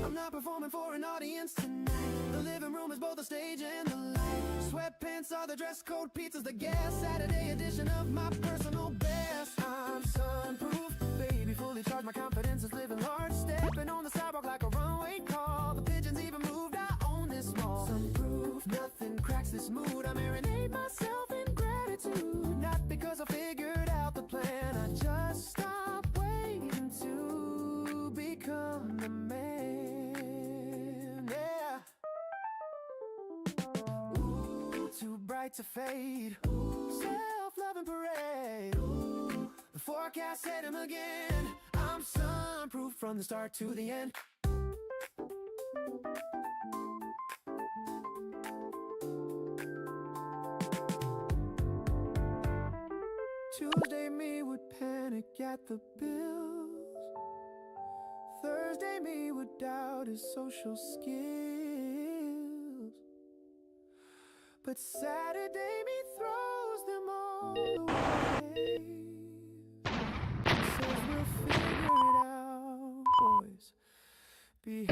I'm not performing for an audience tonight. The living room is both the stage and the light. Sweatpants are the dress code, pizza's the gas. Saturday edition of my personal best. I'm sunproof, baby, fully charged. My confidence is living large. Stepping on the sidewalk like a runway call. The pigeons even moved, I own this mall. Sunproof, nothing cracks this mood. I marinate myself in gratitude. Not because I figured out the plan. I just stopped waiting to become the man. Yeah. Ooh, too bright to fade. Self-loving parade. Ooh, the forecast said him again. I'm sunproof from the start to the end. Tuesday me would panic at the bills. Thursday me would doubt his social skills. But Saturday me throws them all away. Says we'll figure it out, boys. Behave.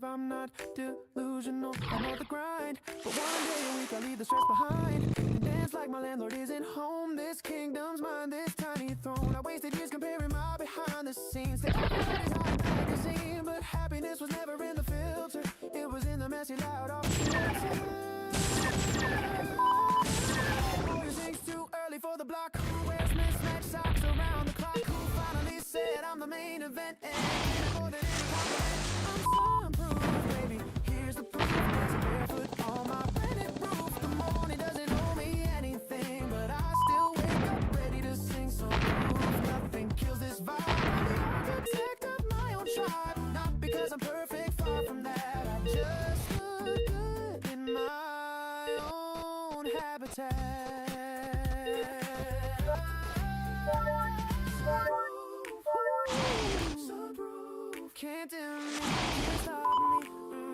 I'm not delusional, I'm on the grind. But one day a week I leave the stress behind. And dance like my landlord isn't home. This kingdom's mine, this tiny throne. I wasted years comparing my behind the scenes to everybody's hot magazine. But happiness was never in the filter. It was in the messy, loud off filter. Boy, who sings too early for the block? Who wears mismatched socks around the clock? Who finally said I'm the main event? And more than any compliment, I'm sunproof, baby. Here's the proof. There's a barefoot on my rented roof. The morning doesn't owe me anything, but I still wake up ready to sing. So proof, nothing kills this vibe. I'm the architect of my own tribe. Not because I'm perfect, far from that. I just look good in my own habitat. Sunproof, can't dim me, can't stop me.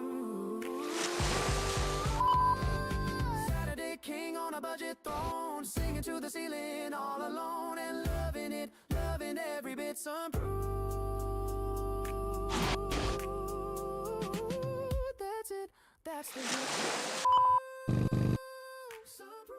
Saturday king on a budget throne, singing to the ceiling all alone and loving it, loving every bit. Sunproof, that's it, that's the hit. Sunproof.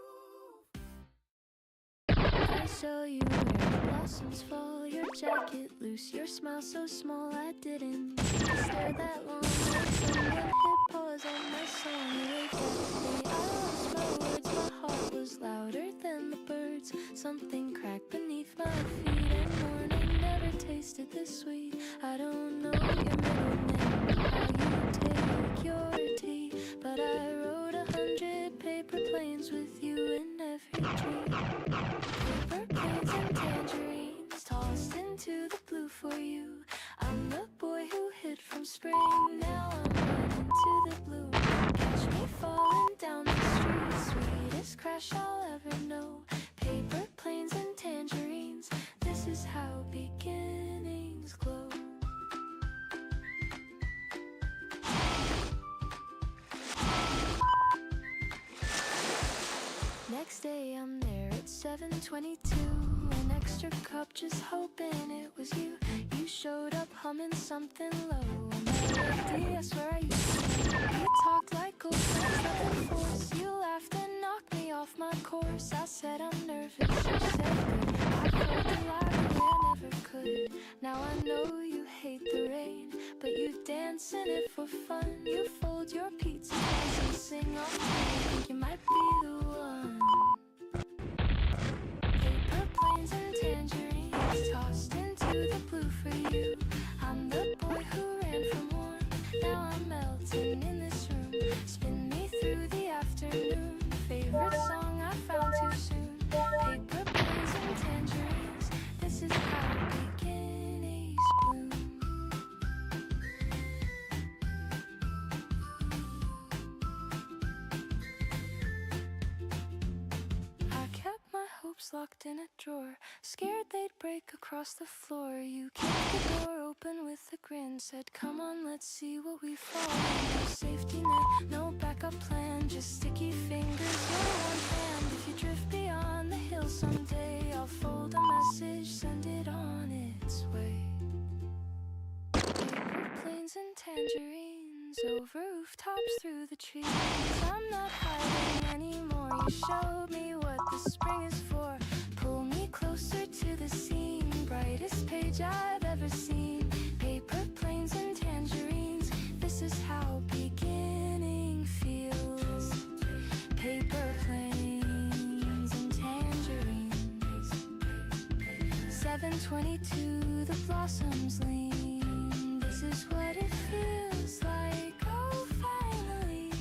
I saw you where blossoms fall, your jacket loose, your smile so small I didn't stare that long. Someone hit pause on my song, you wake up me. I lost my words, my heart was louder than the birds. Something cracked beneath my feet, and morning never tasted this sweet. I don't know your middle name, how you take your tea, but I wrote 100 paper planes with you in every dream. Paper planes and tangerines tossed into the blue for you. I'm the boy who hid from spring, now I'm running to the blue. Catch me falling down the street, sweetest crash I'll ever know. next day I'm there at 7:22. An extra cup, just hoping it was you. You showed up humming something low. A melody I swear I used to know. You talked like old friends, nothing forced. You laughed and knocked me off my course. I said I'm nervous, you said good. I felt alive the way I never could. Now I know you hate the rain, but you dance in it for fun. You fold your pizza and sing off key. I think you might be the one. Paper planes and tangerines tossed into the blue for you. I'm the boy who ran from warm. Now I'm melting in this room. Spin me through the afternoon. Favorite song I found too soon. Paper planes and tangerines. This is how beginnings bloom. I kept my hopes locked in a drawer, scared they'd break across the floor. You kicked the door open with a grin, said come on, let's see what we fall. No safety net, no backup plan, just sticky fingers, your one hand. If you drift beyond the hill someday, I'll fold a message, send it on its way. Paper planes and tangerines over rooftops through the trees. I'm not hiding anymore. You showed me what the spring is for. Pull me closer to the scene. Brightest page I've ever seen. Paper planes and tangerines. This is how beginning feels. Paper planes and tangerines. 7:22, the blossoms lean. This is what it feels like. Oh, finally,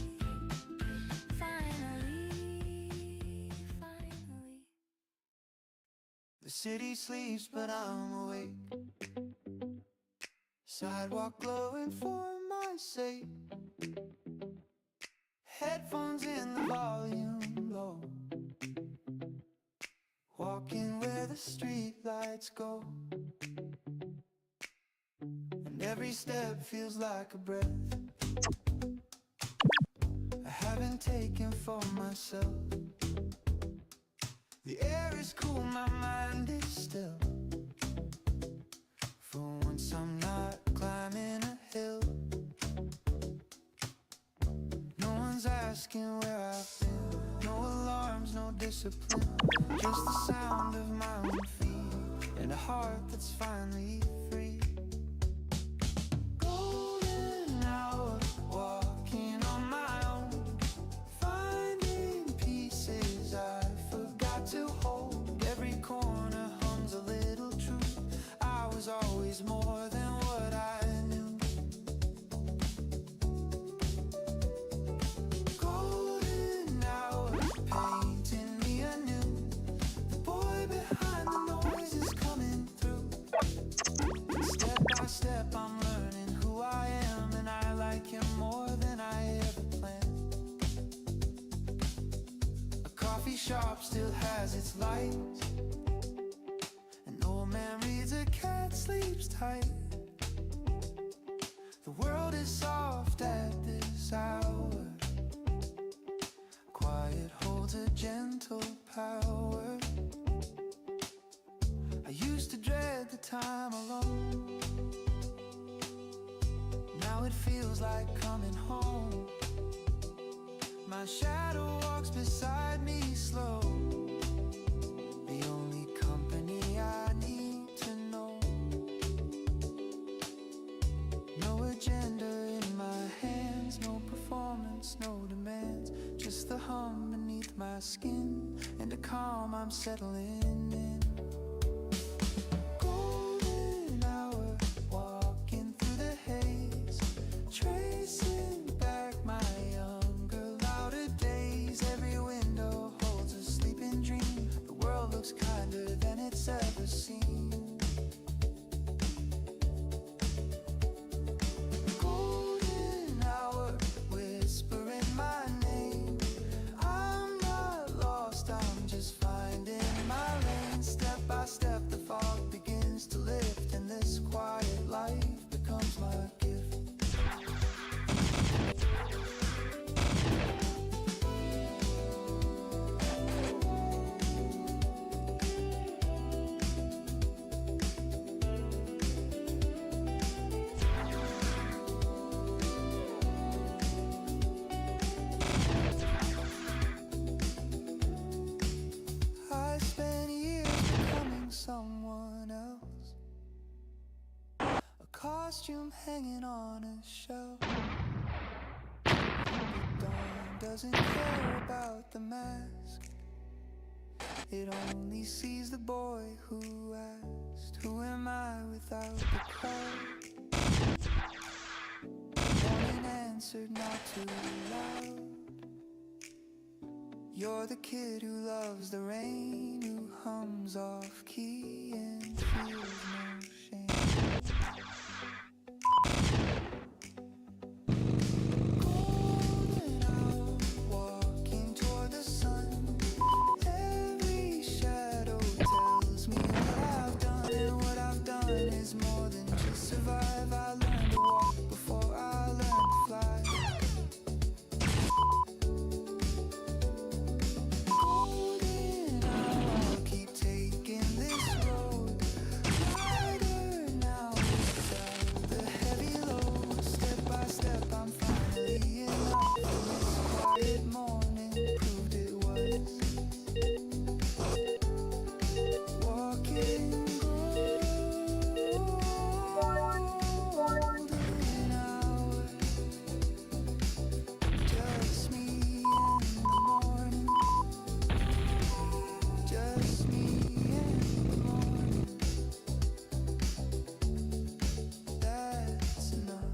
finally, finally. The city sleeps, but I'm awake. Sidewalk glowing for my sake. Headphones in the volume low. Walking where the street lights go. And every step feels like a breath I haven't taken for myself. The air is cool, my mind is still. For once I'm not climbing a hill. No one's asking where I've been. No alarms, no discipline. Just the sound of my own feet and a heart that's finally free. Golden hour, walking on my own. Finding pieces I forgot to hold. Every corner hums a little truth. I was always more than what I knew. Golden hour, painting me anew. The boy behind the noise is coming through. Step by step I'm learning who I am, and I like him more than I ever planned. A coffee shop still has its lights. An old man reads, a cat sleeps tight. The world is soft at this hour. Quiet holds a gentle power. I used to dread the time alone. Now it feels like coming home. My shadow walks beside me slow. The only company I need to know. No agenda in my hands, no performance, no demands. Just the hum beneath my skin and a calm I'm settling in. Golden hour, walking through the haze, tracing back my younger, louder days. Every window holds a sleeping dream. The world looks kinder than it's ever seen. Golden hour, whispering my name. I'm not lost, I'm just finding my lane. costume hanging on a shelf. But Dawn doesn't care about the mask. It only sees the boy who asked, who am I without the crowd? Morning answered not too loud. You're the kid who loves the rain, who hums off key and feels no shame. Golden hour, walking toward the sun. Every shadow tells me what I've done, and what I've done is more than just survive. I learned to walk before I learned to fly. Golden hour, I'll keep taking this road. Lighter now without the heavy load. Step by step, I'm finally in love. This quiet morning proved it was. Walking golden hour, just me in the morning, just me in the morning. That's enough.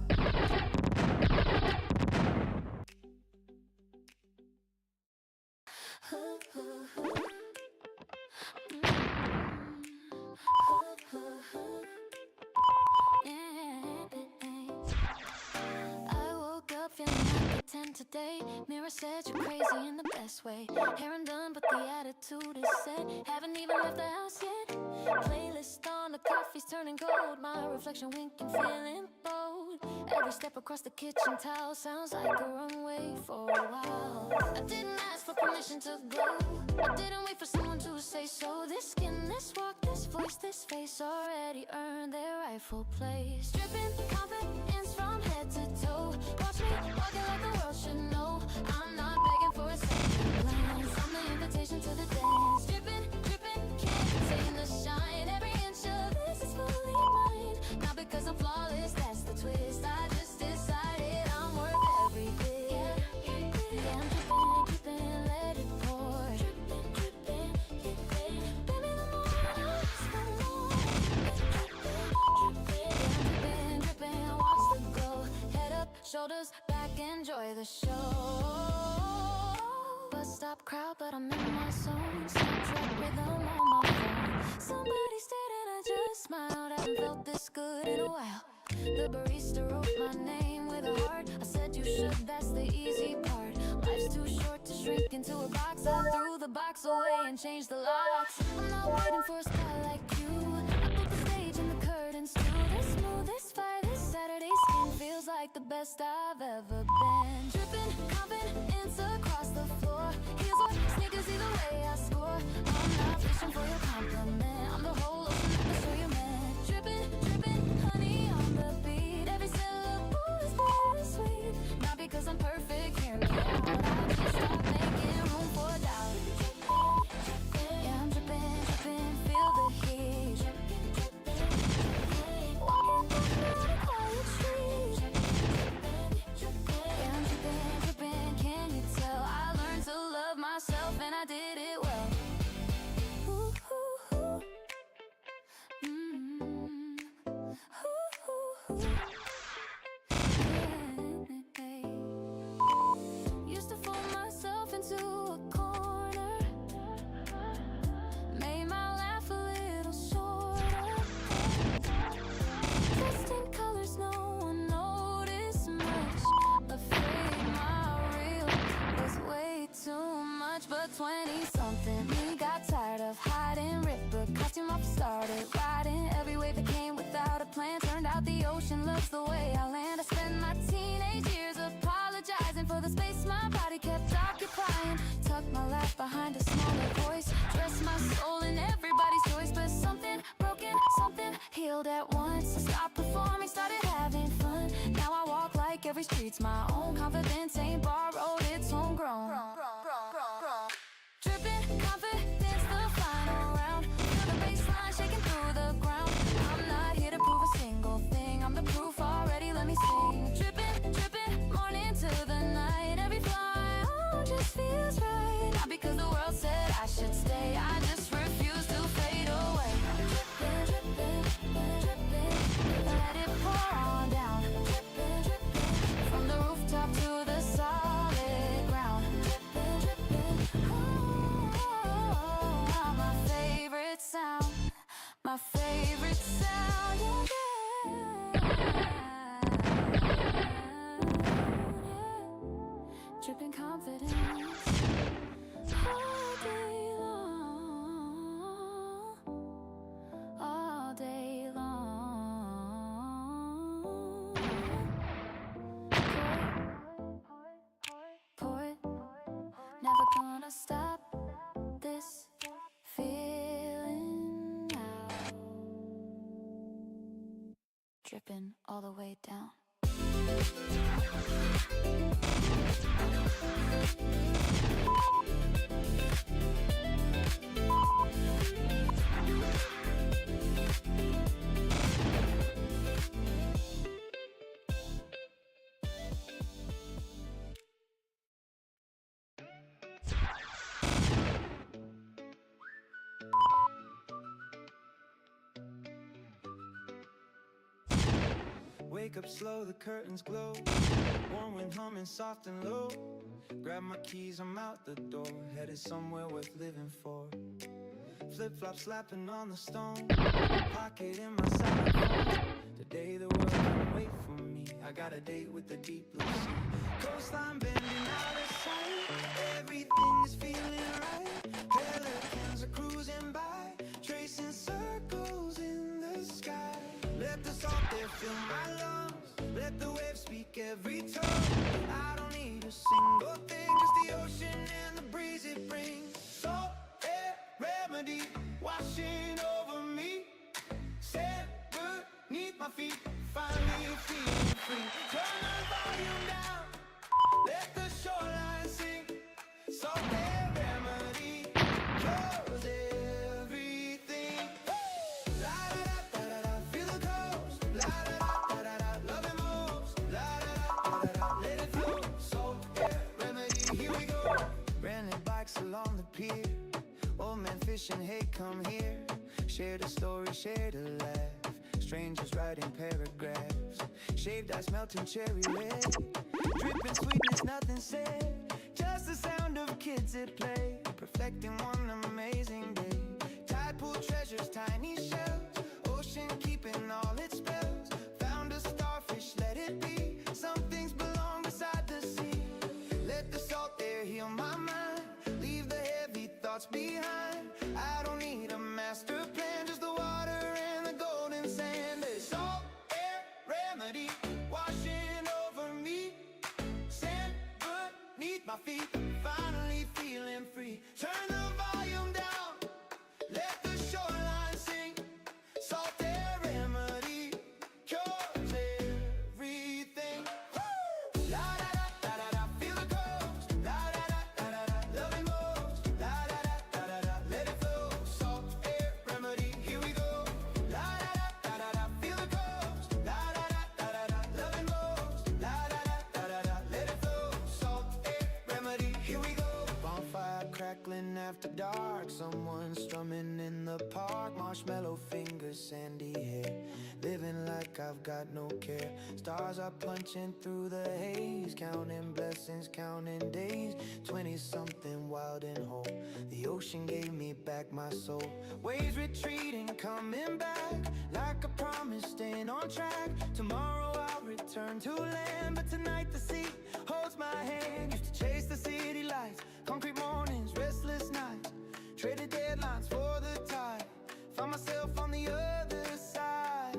I woke up feeling like a 10 today. Mirror said you're crazy in the best way. Hair undone, but the attitude is set. Haven't even left the house yet. Playlist on, the coffee's turning cold. My reflection winking, feeling bold. Every step across the kitchen towel sounds like a runway for a while. I didn't ask for permission to go. I didn't wait for someone to say so. This skin, this walk, this voice, this face already earned their rightful place. Dripping confidence from head to toe. Watch me walking like the world should know. I'm not begging for a second glance. I'm the invitation to the dance. Dripping, dripping, can't contain the shine. Every inch of this is fully mine. Not because I'm flawless, that's the twist. I just decided I'm worth every bit. Yeah, I'm dripping, dripping, let it pour. Dripping, dripping, dripping. Baby, the more I ask for more. Dripping, dripping, watch the glow. Head up, shoulders back, enjoy the show. Bus stop crowd, but I'm in my zone. Soundtrack rhythm on my phone. Somebody stayed and I just smiled. I haven't felt this good in a while. The barista wrote my name with a heart. I said you should, that's the easy part. Life's too short to shrink into a box. I threw the box away and changed the locks. I'm not waiting for a spot like you. I put the stage and the curtains too. This smooth, this fire, this Saturday skin feels like the best I've ever been. Dripping confidence across the floor. Heels or sneakers, either way I score. I'm not fishing for your compliment. I'm the whole ocean, that's where you meant. Dripping, dripping, honey on the beat. Every syllable is bittersweet. Not because I'm perfect, hear me out. I just stop making room for doubt. Yeah, I'm dripping, dripping, feel the heat. Walking down a quiet street. Yeah, I'm dripping, dripping, can you tell? I learned to love myself and I did it well. Ooh, ooh, ooh. Used to fold myself into a corner. Made my laugh a little shorter. Dressed in colors no one noticed much. Afraid my real was way too much. But 20-something, me got tired of hiding. Ripped the costume off, started riding. Every wave that came without a plan. Turned out the ocean loves the way I land. I spent my teenage years apologizing for the space my body kept occupying. Tucked my life behind a smaller voice. Dressed my soul in everybody's choice. But something broken, something healed at once. I stopped performing, started having fun. Now I walk like every street's my own. Confidence ain't borrowed, it's homegrown. Dripping confidence, the final round. Feel the baseline shaking through the ground. I'm not here to prove a single thing. I'm the proof sound you get. Dripping confidence all day long, all day long. Pour it, never gonna stop this feeling now. Dripping all the way down. Wake up slow, the curtains glow. Warm wind humming soft and low. Grab my keys, I'm out the door. Headed somewhere worth living for. Flip-flop slapping on the stone. Pocket in my side. Today the world can't wait for me. I got a date with the deep blue sea. Coastline bending out of sight. Everything is feeling right. Pelicans are cruising by, tracing circles in the sky. Let the salt there fill my lungs. Let the waves speak every tongue. I don't need a single thing, just the ocean and the breeze it brings. Salt air remedy washing over me. Sand beneath my feet, finally feeling free. Turn the volume down, let the shoreline sing. Salt air remedy cures everything. La da da da da, feel the coast. La da da da da, love it moves. La da da da, let it flow. Salt air remedy, here we go. Rented bikes along the pier. Old man fishing, hey, come here. Share the story, share the laugh. Strangers writing paragraphs. Shaved ice melting cherry red. Dripping sweetness, nothing said. Just the sound of kids at play. Perfecting one amazing day. Tide pool treasures, tiny shells. Ocean keeping all its spells. Found a starfish, let it be. Some things belong beside the sea. Let the salt air heal my mind. Leave the heavy thoughts behind. I don't need a master plan, just the water and the golden sand. There's salt air remedy washing over me. Sand beneath my feet, finally feeling free. Turn the volume down, let the shoreline sing. Salt air remedy cures everything. La da da da da da, feel the coast. La da da da da da, love it moves. La da da da da da, let it flow. Salt air remedy, here we go. La da da da da da, feel the coast. La da da da da da, love it moves. La da da da da da, let it flow. Salt air remedy, here we go. Bonfire crackling after dark. Someone strumming in the park. Marshmallow fingers, sandy hair. Living like I've got no care. Stars are punching through the haze. Counting blessings, counting days. 20-something wild and whole. The ocean gave me back my soul. Waves retreating, coming back. Like a promise, staying on track. Tomorrow I'll return to land. But tonight the sea holds my hand. Used to chase the city lights. Concrete mornings, restless nights. Traded deadlines for the tide. Found myself on the other side.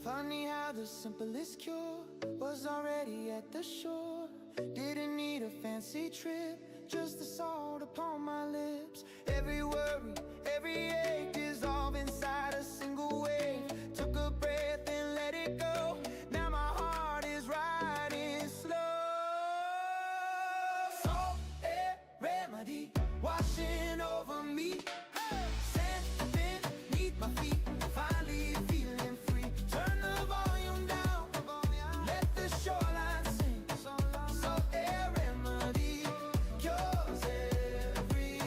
Funny how the simplest cure was already at the shore. Didn't need a fancy trip, just the salt upon my lips. Every worry, every ache dissolved inside a single wave. Took a breath and let it go. Now my heart is riding slow. Salt air remedy washing over me. Sand beneath my feet, finally feeling free. Turn the volume down, let the shoreline sing. Salt air remedy cures everything.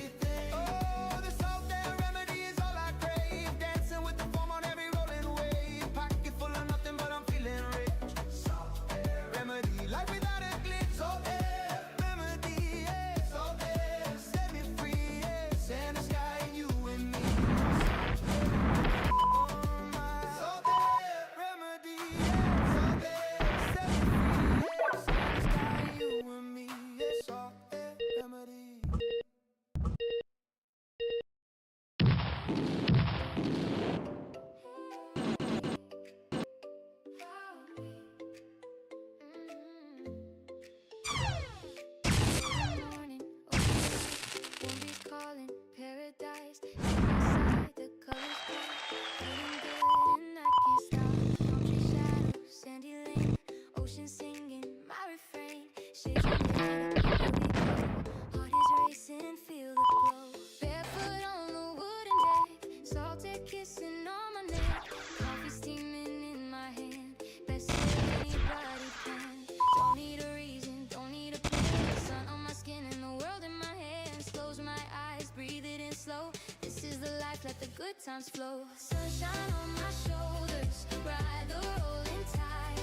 slow. This is the life, let the good times flow. Sunshine on my shoulders, ride the rolling tide.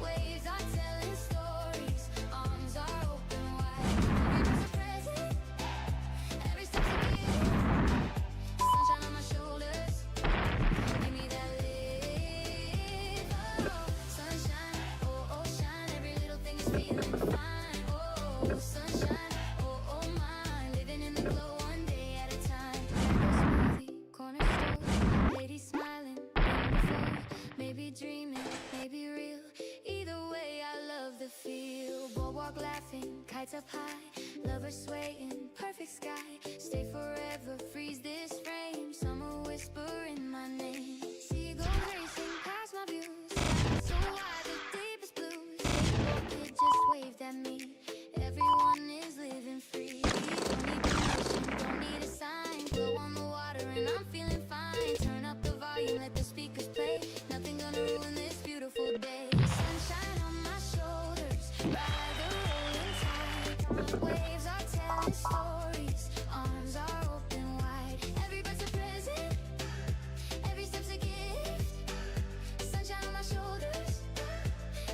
Waves are telling stories, arms are open wide. Every breath's a present, every step's a gift. Sunshine on my shoulders, give me that lift. Oh, sunshine, oh, oh, shine. Every little thing is feeling fine. Oh, sunshine, oh, oh, mine. Living in the glow one day at a time. Mango smoothie, corner store, lady smiling, before. Maybe dreaming, maybe real. Either way, I love the feel. Boardwalk laughing, kites up high, lovers swaying, perfect sky. Stay forever, freeze this frame. Summer whispering my name. Seagulls racing past my views, so wide the deepest blues. Kid just waved at me. Everyone is living free. Don't need permission, don't need a sign. Glow on the water and I'm feeling fine. Turn up the volume, let the speakers play. Nothing gonna ruin this beautiful day. Sunshine on my shoulders, ride the rolling tide. Waves are telling stories, arms are open wide. Every breath's a present, every step's a gift. Sunshine on my shoulders,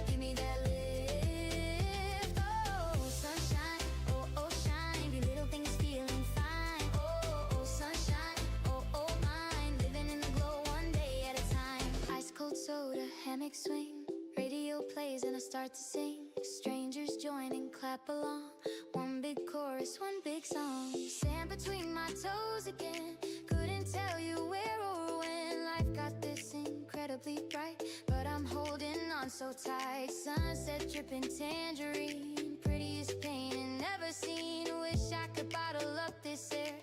give me that lift. Oh, sunshine, oh, oh, shine. Every little thing is feeling fine. Oh, oh, sunshine, oh, oh, mine. Living in the glow one day at a time. Ice cold soda, hammock swing. Radio plays and I start to sing. Strangers join and clap along. One big chorus, one big song. Sand between my toes again. Couldn't tell you where or when. Life got this incredibly bright, but I'm holding on so tight. Sunset dripping tangerine, prettiest painting ever seen. Wish I could bottle up this air.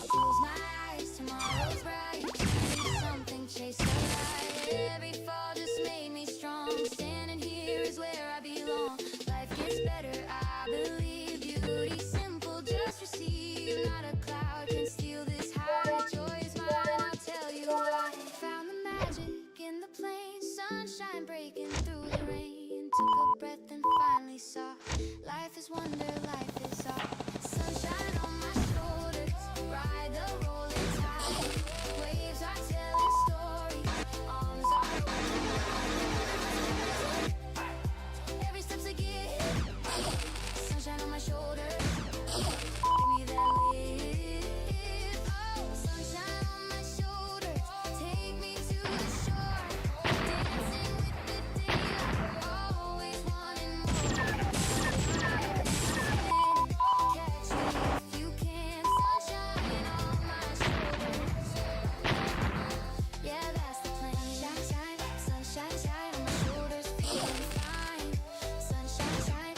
Close my eyes, tomorrow's bright. Need something, chase the light. Every fall just made me strong. Standing here is where I belong. Life gets better, I believe. Beauty simple, just receive. Not a cloud can steal this high. Joy is mine, I'll tell you why. Found the magic in the plain. Sunshine breaking through the rain. Took a breath and finally saw life is wonder, life is art. Sunshine on my shoulders, ride the rolling tide. Waves are telling stories, arms are open wide. Every step's a gift. Sunshine on my shoulders, give me that lift. Oh, sunshine on my shoulders, take me to the shore. Dancing with the daylight, always wanting more. Catch me if you can. Sunshine on my shoulders. Yeah, that's the plan. Shine, sunshine, shine on my shoulders, feeling fine. Sunshine, shine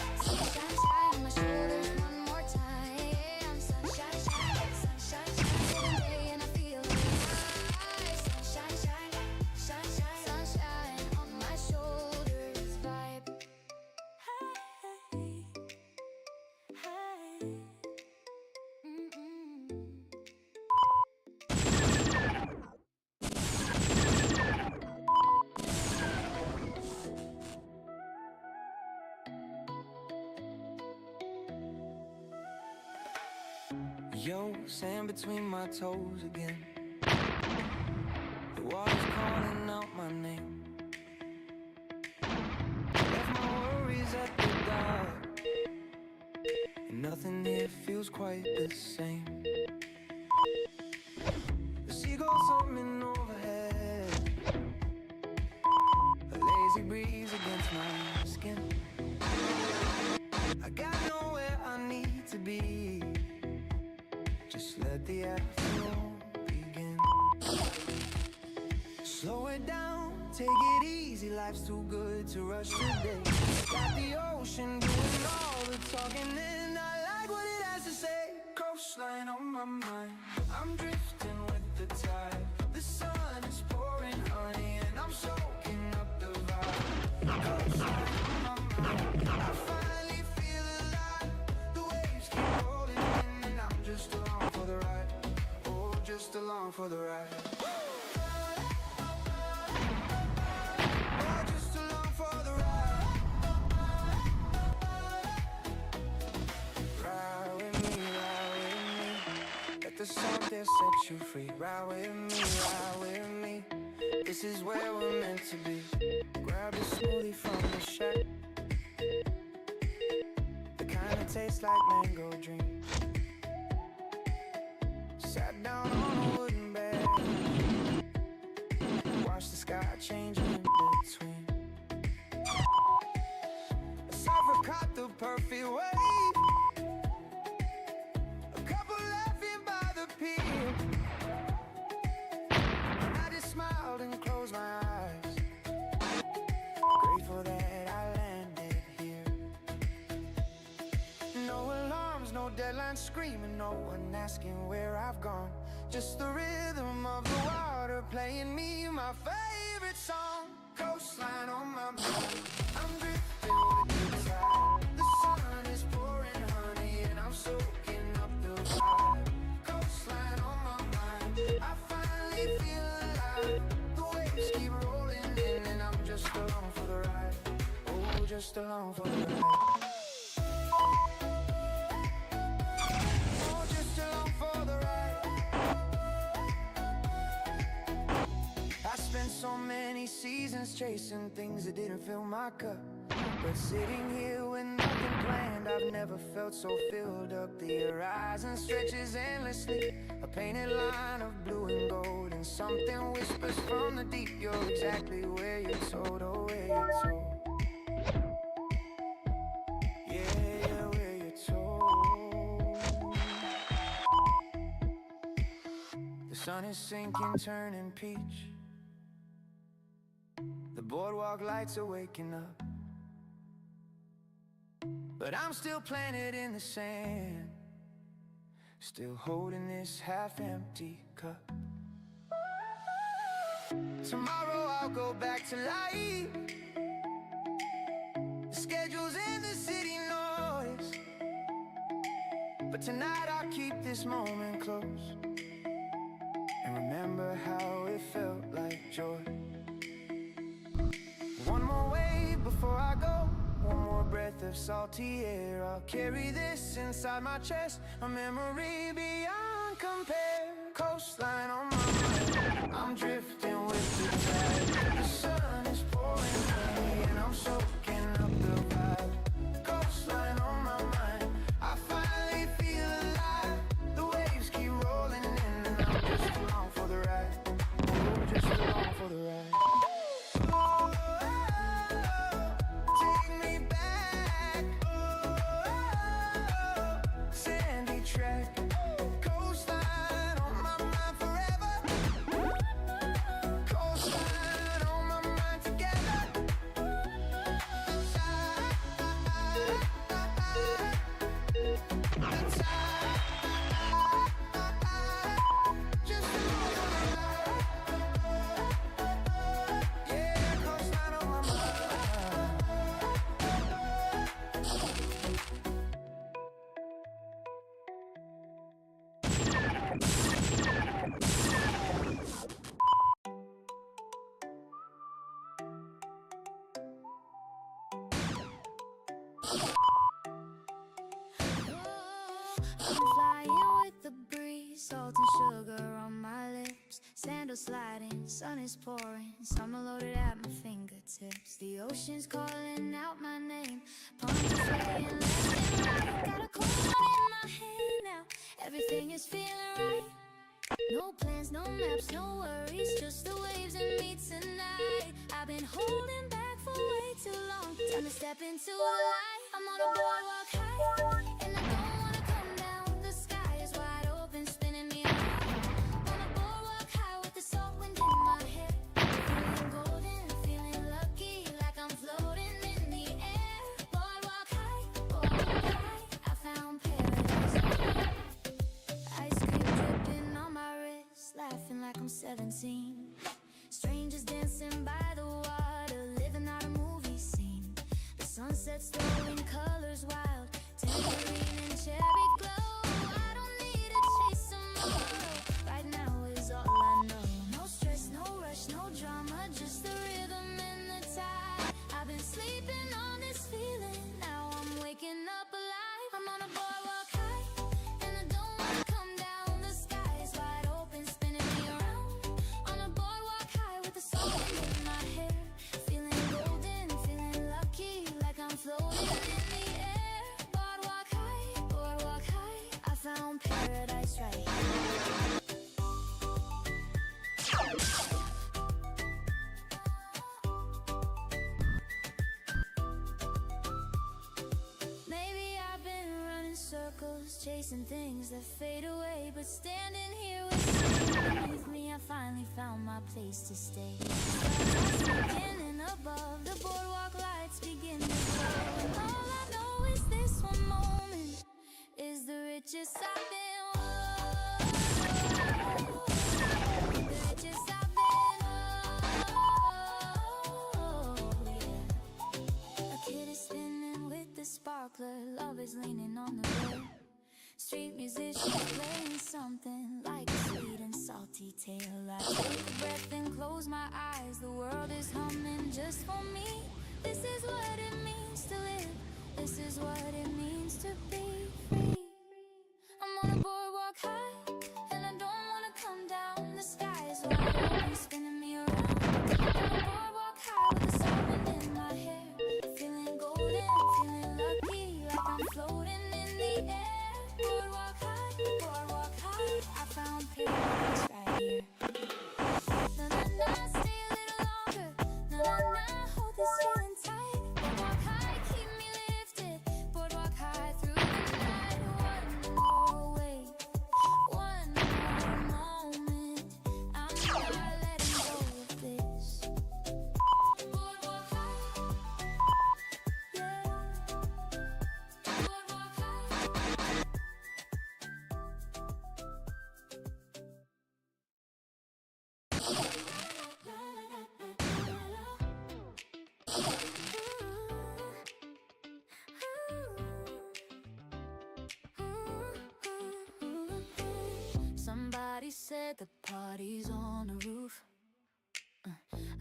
on my shoulders one more time. Sunshine, shine day and I feel alive. Sunshine, sunshine on my shoulders, vibe. Hey, hey, Yo, sand between my toes again. The water's calling out my name. Left my worries at the dock, and nothing here feels quite the same. The seagulls humming overhead, a lazy breeze against my skin. I got nowhere I need to be. Just let the afternoon begin. Slow it down, take it easy. Life's too good to rush today. Got the ocean doing all the talking, and I like what it has to say. Coastline on my mind, I'm drifting with the tide. The sun is pouring honey, and I'm soaking up the vibe. Coastline on my mind, I finally feel alive. The waves keep rolling in, and I'm just along for the ride. Oh, just along for the ride. Oh, just along for the ride. Ride with me, ride with me. the song that set you free. Ride with me, ride with me. This is where we're meant to be. Grab a smoothie from the shack, the kind that tastes like mango dream. Sat down on a wooden bed, watched the sky changing in between. A surfer caught the perfect wave, a couple laughing by the pier, and I just smiled and closed my eyes, grateful that I landed here. No alarms, no deadlines screaming, no one asking where I've gone. Just the rhythm of the water playing me my favorite song. Coastline on my mind, I'm drifting with the tide. The sun is pouring honey and I'm soaking up the vibe. Coastline on my mind, I finally feel alive. The waves keep rolling in and I'm just along for the ride. Oh, just along for the ride. Oh, just along for the ride. I spent so many seasons chasing things that didn't fill my cup, but sitting here with nothing planned, I've never felt so filled up. The horizon stretches endlessly, a painted line of blue and gold, and something whispers from the deep, you're exactly where you're told, oh, where you're told. Yeah, where you're told. The sun is sinking, turning peach. The boardwalk lights are waking up, but I'm still planted in the sand, still holding this half-empty cup. Tomorrow I'll go back to life, the schedules and the city noise, but tonight I'll keep this moment close and remember how it felt like joy. One more wave before I go, one more breath of salty air. I'll carry this inside my chest, a memory beyond compare. Coastline on my mind, I'm drifting with the tide. The sun is pouring honey and I'm soaking up the vibe. Coastline on my mind, I finally feel alive. The waves keep rolling in and I'm just along for the ride. Oh, just along for the ride. Salt and sugar on my lips, sandals sliding, sun is pouring, summer loaded at my fingertips. The ocean's calling out my name, palms swaying left and right. Got a cold one in my hand now, everything is feeling right. No plans, no maps, no worries, just the waves and me tonight. I've been holding back for way too long, time to step into the light. I'm on a boardwalk high, and I don't wanna come down. The sky is wide open, spinning me around. On a boardwalk high with the salt wind in my hair, feeling golden, feeling lucky, like I'm floating in the air. Boardwalk high, I found paradise. Ice cream dripping on my wrist, laughing like I'm 17. Strangers dancing by the water, living out a movie scene. The sunset's throwing colors wild, tangerine and cherry glow. I don't need to chase tomorrow, right now is all I know. No stress, no rush, no drama, just the rhythm and the tide. I've been sleeping on this feeling, now I'm waking up alive. I'm on a boardwalk high, and I don't wanna come down. The sky right here. Maybe I've been running circles, chasing things that fade away, but standing here with you beneath me, I finally found my place to stay. Standing above, the boardwalk lights begin to glow, and all I know is this one moment is the richest I've been. The richest I've been. Yeah. A kid is spinning with the sparkler, love is leaning on the road. Street musicians playing something like a sweet and salty tale. I take a breath and close my eyes. The world is humming just for me. This is what it means to live. This is what it means to be free. I'm on a boardwalk high, and I don't wanna come down. The sky is wide open, spinning me around. On a boardwalk high with the sun in my hair, feeling golden, feeling lucky, like I'm floating in the air. Boardwalk high, I found paradise right here. Na na na, stay a little longer. Na na na, hold this feeling tight. Boardwalk high, keep me lifted. Boardwalk high through the night. One more wave, one more moment. I'm not letting go of this. Boardwalk high, yeah. Boardwalk high. Somebody said the party's on the roof.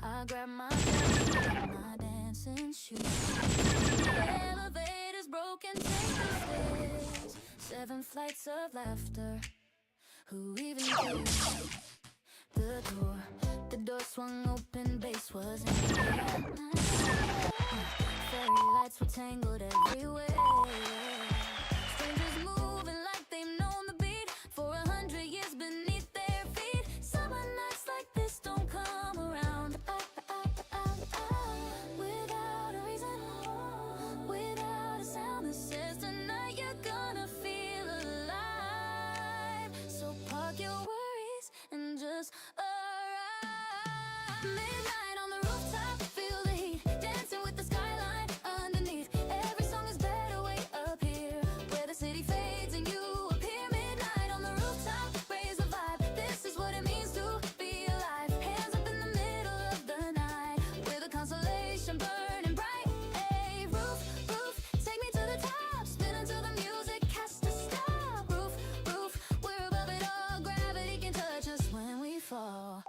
I grab my bag and my dancing shoes. The elevator's broken, take the stairs. 7 flights of laughter. Who even cares? The door swung open, bass was in the air. Fairy lights were tangled everywhere. Strangers moving like they've known the beat for 100 years beneath their feet. Summer nights like this don't come around. Without a reason, without a sound that says tonight you're gonna feel alive. So park your worries and just arrive. Midnight on the rooftop, feel the heat, dancing with the skyline underneath. Every song is better way up here, where the city fades and you appear. Midnight on the rooftop, raise the vibe. This is what it means to be alive. Hands up in the middle of the night, with a constellation burning bright. Hey, roof, roof, take me to the top, spin until the music has to stop. Roof, roof, we're above it all. Gravity can touch us when we fall.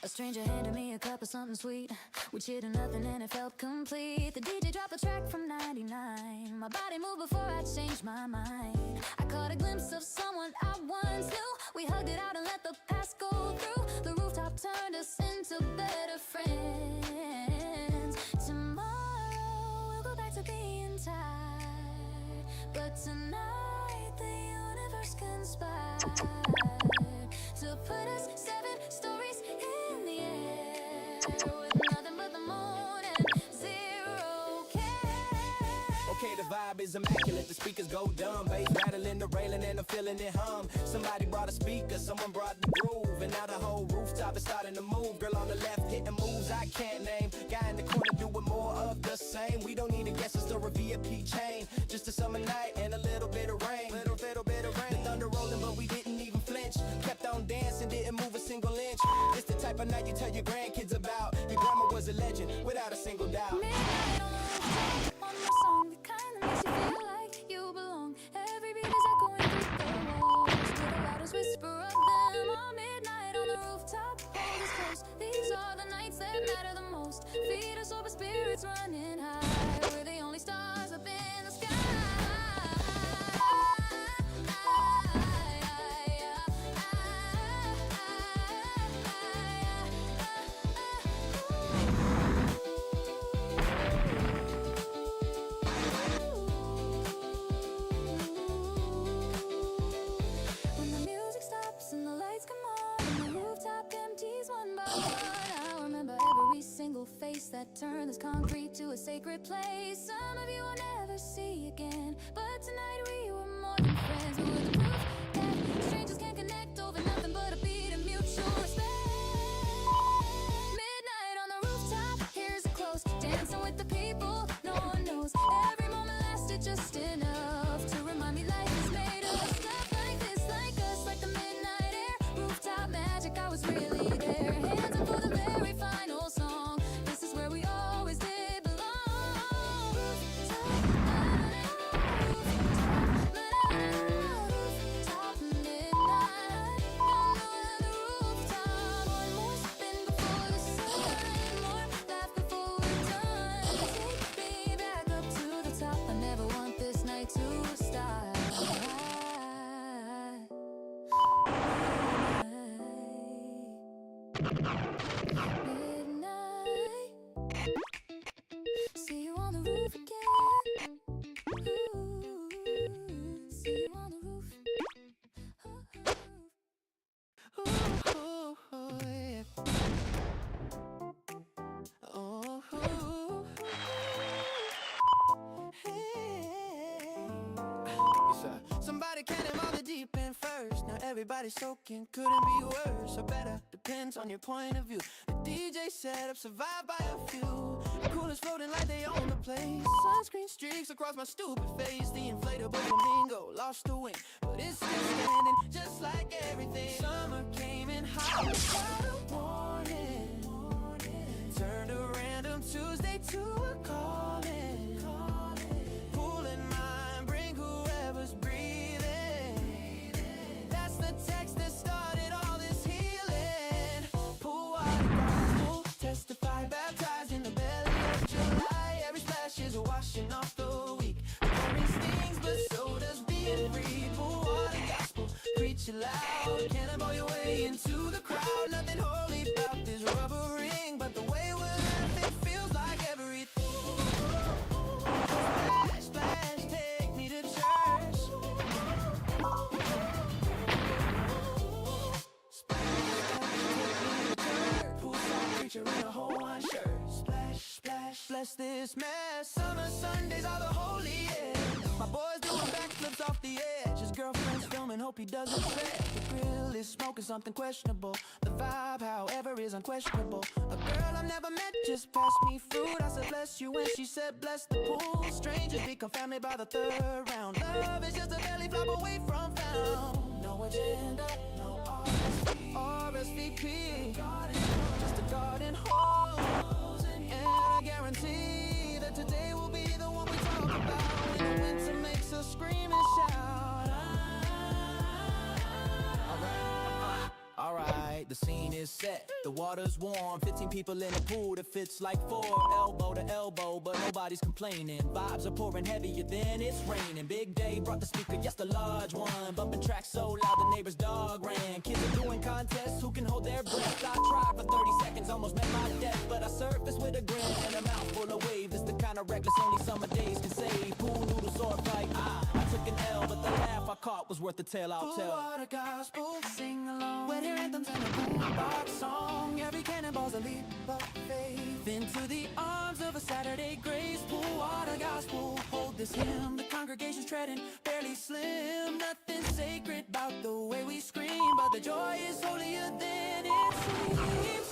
A stranger handed me a cup of something sweet. We cheered to nothing and it felt complete. The DJ dropped a track from 99. My body moved before I changed my mind. I caught a glimpse of someone I once knew. We hugged it out and let the past go through. The rooftop turned us into better friends. Tomorrow we'll go back to being tired, but tonight the universe conspired to put us 7 stories in the air, with nothing but the moon and 0 care. Okay, the vibe is immaculate, the speakers go dumb. Bass rattling the railing and I'm feeling it hum. Somebody brought a speaker, someone brought the groove, and now the whole rooftop is starting to move. Girl on the left hitting moves I can't name. Guy in the corner doing more of the same. We don't need a guest list or a VIP chain, just a summer night and a little bit of rain. Little bit of rain. The thunder rolling but we didn't even flinch. Kept on dancing, didn't move a single inch. It's the type of night you tell your grandkids about. Your grandma was a legend without a single doubt. Midnight on the rooftop, one more song, the kind that makes you feel like you belong. Every beat is echoing through the walls, to the loudest whisper of them. On midnight on the rooftop, hold us close. These are the nights that matter the most. Feed us over, spirits running high. We're the only stars up in the sky. sacred place. Some of you will never see again, but tonight we were more than friends. We were the proof that strangers can connect over nothing but a beat of mutual respect. Midnight on the rooftop, here's a close, dancing with the people no one knows. Every moment lasted just enough to remind me life is made of stuff like this, like us, like the midnight air. Rooftop magic, I was really there. Hands up for the very final song. This is where we always did belong. Rooftop midnight on the rooftop. One more spin before the sun, more laugh before we're done. Take me back up to the top. I never want this night to stop. Midnight. See you on the roof again. Ooh, see you on the roof. Somebody can him on the deep end first. Now everybody's soaking, couldn't be worse or better. Depends on your point of view. The DJ setup survived by a few. The coolest floating like they own the place. Sunscreen streaks across my stupid face. The inflatable flamingo lost the wing, but it's still standing just like everything. Summer came in hot without a warning. Turned a random Tuesday to a calling. Pool in mind, bring whoever's breathing. That's the text that started all this healing. Pool water gospel, testify, baptized in the belly of July. Every splash is washing off the week. The glory stings, but so does being free. Pool water gospel, preach it loud. Cannonball your way into the crowd. Nothing holy about this rubber ring, but the way we're left, it feels like everything. Splash, splash, take me to church. Splash, splash, take me to church. Poolside preacher in a Hawaiian shirt. Splash, splash, bless this mess. Summer Sundays are the holiest. My boy's doing backflips off the edge. His girlfriend's filming, hope he doesn't sweat. The grill is smoking something questionable. The vibe, however, is unquestionable. A girl I've never met just passed me fruit. I said bless you when she said bless the pool. Strangers become family by the third round. Love is just a belly flop away from found. No agenda, no RSVP, just a garden hose. And I guarantee that today will be the one we talk about. When the winter makes us scream and shout. Alright, the scene is set, the water's warm. 15 people in a pool that fits like 4, elbow to elbow, but nobody's complaining. Vibes are pouring heavier than it's raining. Big Day brought the speaker, yes, the large one. Bumping tracks so loud the neighbor's dog ran. Kids are doing contests, who can hold their breath. I tried for 30 seconds, almost met my death, but I surfaced with a grin and a mouthful of wave. It's the kind of reckless only summer days can save. Pool noodle sword fight, I took an L, but the laugh I caught was worth the tale, I'll Pool tell. water gospel, sing along. Wedding anthems and a boombox song. Every cannonball's a leap of faith into the arms of a Saturday grace. Pool water gospel, hold this hymn. The congregation's treading barely slim. Nothing sacred about the way we scream, but the joy is holier than it seems.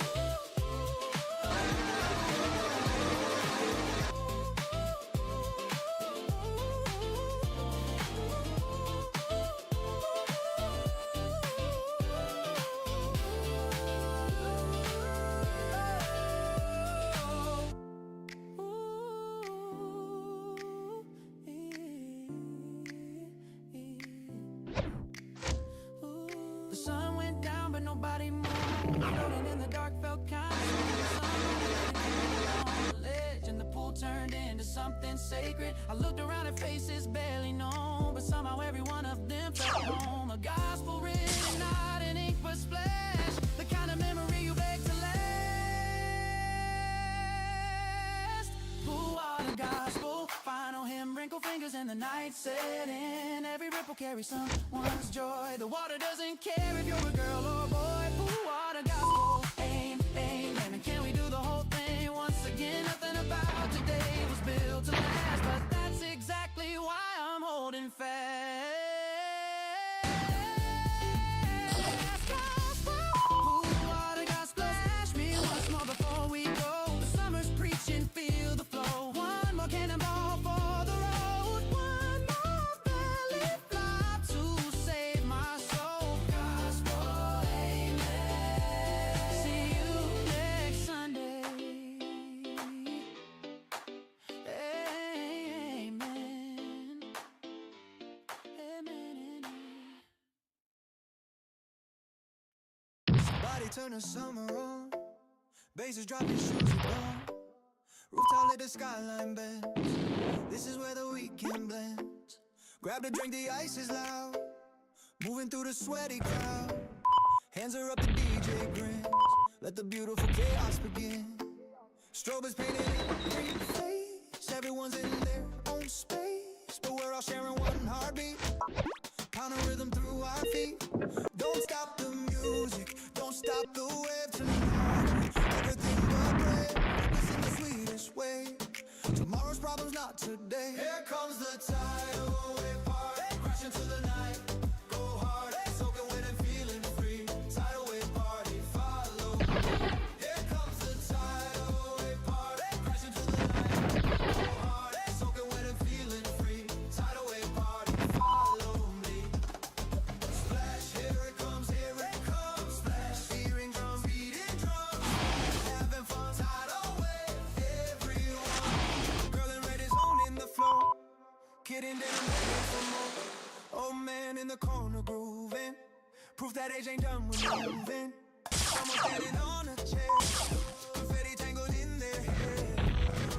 The sun went down, but nobody moved. Floating in the dark felt kind of on the ledge, and the pool turned into something sacred. I looked around at faces barely known, but somehow every one of them felt home. A gospel written, not an ink but splash. The kind of memory you beg to last. Pool water gospel, final hymn, wrinkle fingers in the night setting. Every ripple carries someone's joy. The water doesn't care if you're a girl or boy. Pool water gospel, amen. And can we do the whole thing once again? Nothing about today was turn the summer on. Bass is dropping, shoes are gone. Rooftop lit, the skyline bends. This is where the weekend blends. Grab the drink, the ice is loud. Moving through the sweaty crowd. Hands are up, the DJ grins. Let the beautiful chaos begin. Strobe is painted in green face. Everyone's in their own space, but we're all sharing one heartbeat. Pound a rhythm through our feet. Don't stop the music, don't stop the wave tonight. Everything but bread, this in the sweetest way. Tomorrow's problem's not today. Here comes the tidal wave party, crash into the night. Go hard, soaking wet and feeling free. Tidal wave party, follow. Here comes the tidal wave party, crash into the night. Go hard, soaking wet and feeling free. Tidal wave party, follow me. Splash, here it comes, splash. Hearing drums, beating drums, having fun. Tidal wave, everyone. Girl in red is owning the floor. Kidding that I'm ready for more. Old man in the corner grooving. Proof that age ain't done with moving. Someone standing on a chair. Confetti tangled in their hair.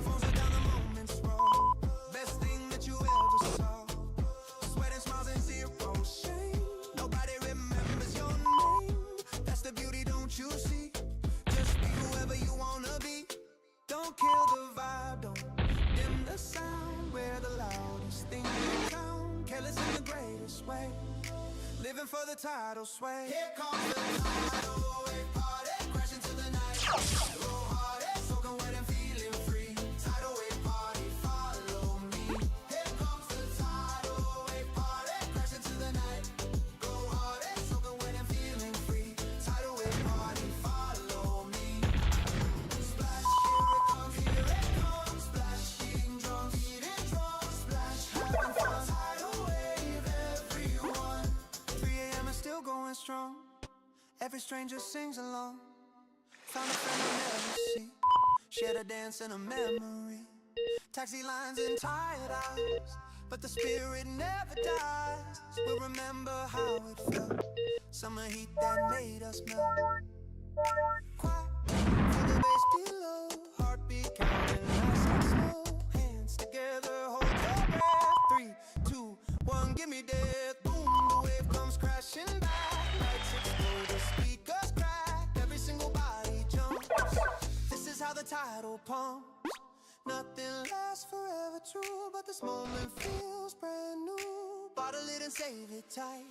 Phones are down, the moment's raw. Best thing that you ever saw. Sweat and smiles and zero shame. Nobody remembers your name. That's the beauty, don't you see? Just be whoever you wanna be. Don't kill the vibe, don't dim the sound. We're the loudest thing in town. Careless in the greatest way. Living for the tidal sway. Here comes the tidal wave party, crash into the night. Go hard, soaking wet and feeling free. Tidal wave party, follow me. Here comes the tidal wave party, crash into the night. Go hard, soaking wet and feeling free. Tidal wave party, follow me. Splash, here it comes, splashing drums, beating drums, splash, having fun. Tidal wave, everyone. 3 a.m. is still going strong. Every stranger sings along. Found a friend I'll never see. Shared a dance and a memory. Taxi lines and tired eyes, but the spirit never dies. We'll remember how it felt. Summer heat that made us melt. Quiet, feel the bass below. Heartbeat counting nice and slow. Hands together, hold your breath. 3, 2, 1, give me death. Boom, the wave comes crashing back. Lights explode, the speakers crack. Every single body jumps. This is how the tidal pumps. Nothing lasts forever, true, but this moment feels brand new. Bottle it and save it tight.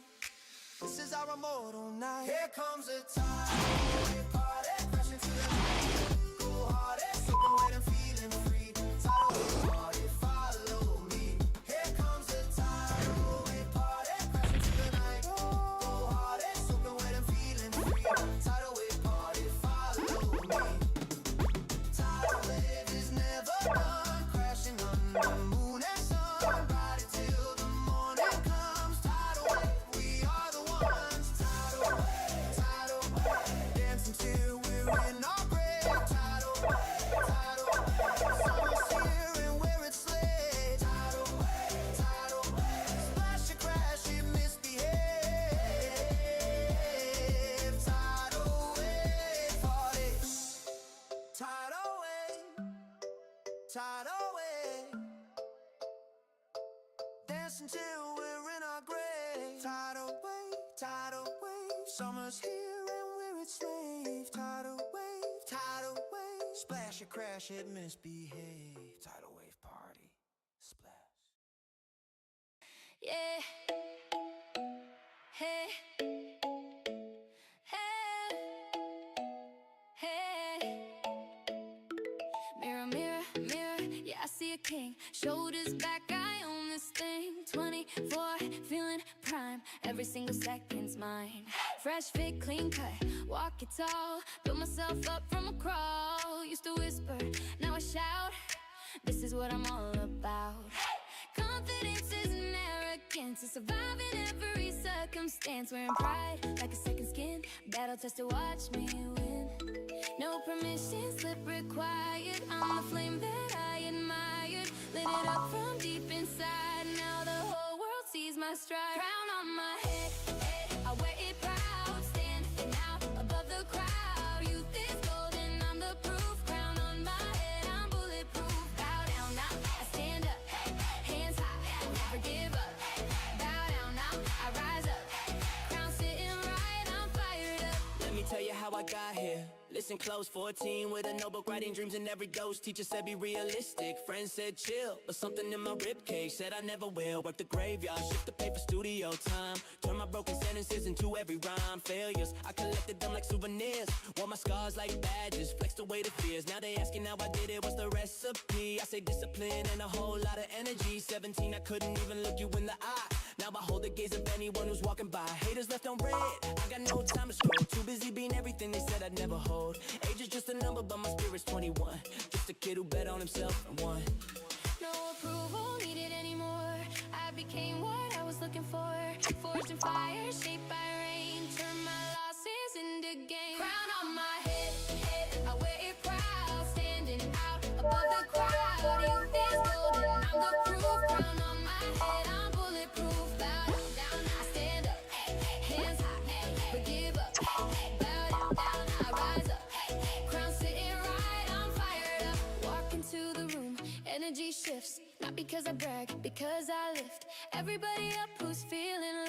This is our immortal night. Here comes the tidal wave party, crash into the night. Go hard, soaking wet and feeling free. Tidal wave party, follow me. Here comes the tidal wave party, crash into the night. Go hard, soaking wet and feeling free. Tidal wave party, follow me. Tidal wave is never done, crashing under moon and sun. Ride it till the morning comes. Tidal wave, we are the ones. Tidal wave, dancing till we're in our grave. Tidal wave, summer's here and we're its slave. Tidal wave, splash and crash, it misbehave. Tidal wave party. Tidal wave, tidal wave, dancing till we're in our grave. Tidal wave, summer's here and we're its slave. Tidal wave, splash and crash, it misbehave. Tidal wave party, splash. Yeah. Hey. Hey. Hey. Mirror, mirror, mirror, yeah, I see a king. Shoulders back, I own this thing. 24, feeling prime. Every single second's mine. Fresh fit, clean cut, walk it tall. Built myself up from a crawl. Used to whisper, now I shout. This is what I'm all about. Confidence isn't arrogance. To survive in every circumstance. Wearing pride like a second skin. Battle test to watch me win. No permission slip required. I'm the flame that I admired. Lit it up from deep inside. Now the whole world sees my stride. Crown on my head, I wear it proud. Standing out above the crowd. I got here. Listen close, 14 with a notebook, writing dreams in every dose. Teacher said be realistic, friends said chill, but something in my ribcage said I never will. Work the graveyard, shift the pay for studio time. Turn my broken sentences into every rhyme. Failures, I collected them like souvenirs. Wore my scars like badges, flexed away the fears. Now they asking how I did it, what's the recipe? I say discipline and a whole lot of energy. 17, I couldn't even look you in the eye. Now I hold the gaze of anyone who's walking by. Haters left on red, I got no time to scroll. Too busy being everything they said I'd never hold. Age is just a number, but my spirit's 21. Just a kid who bet on himself and won. No approval needed anymore. I became what I was looking for. Forged in fire, shaped by rain. Turned my losses into gain. Crown on my head, I wear it proud. Standing out above the crowd. Youth is golden, I'm the proof. Crown on my head, I'm bulletproof. Bow down, I stand up. Hands high, but give up. Bow down, I rise up. Crown sitting right, I'm fired up. Walk into the room, energy shifts. Not because I brag, because I lift everybody up who's feeling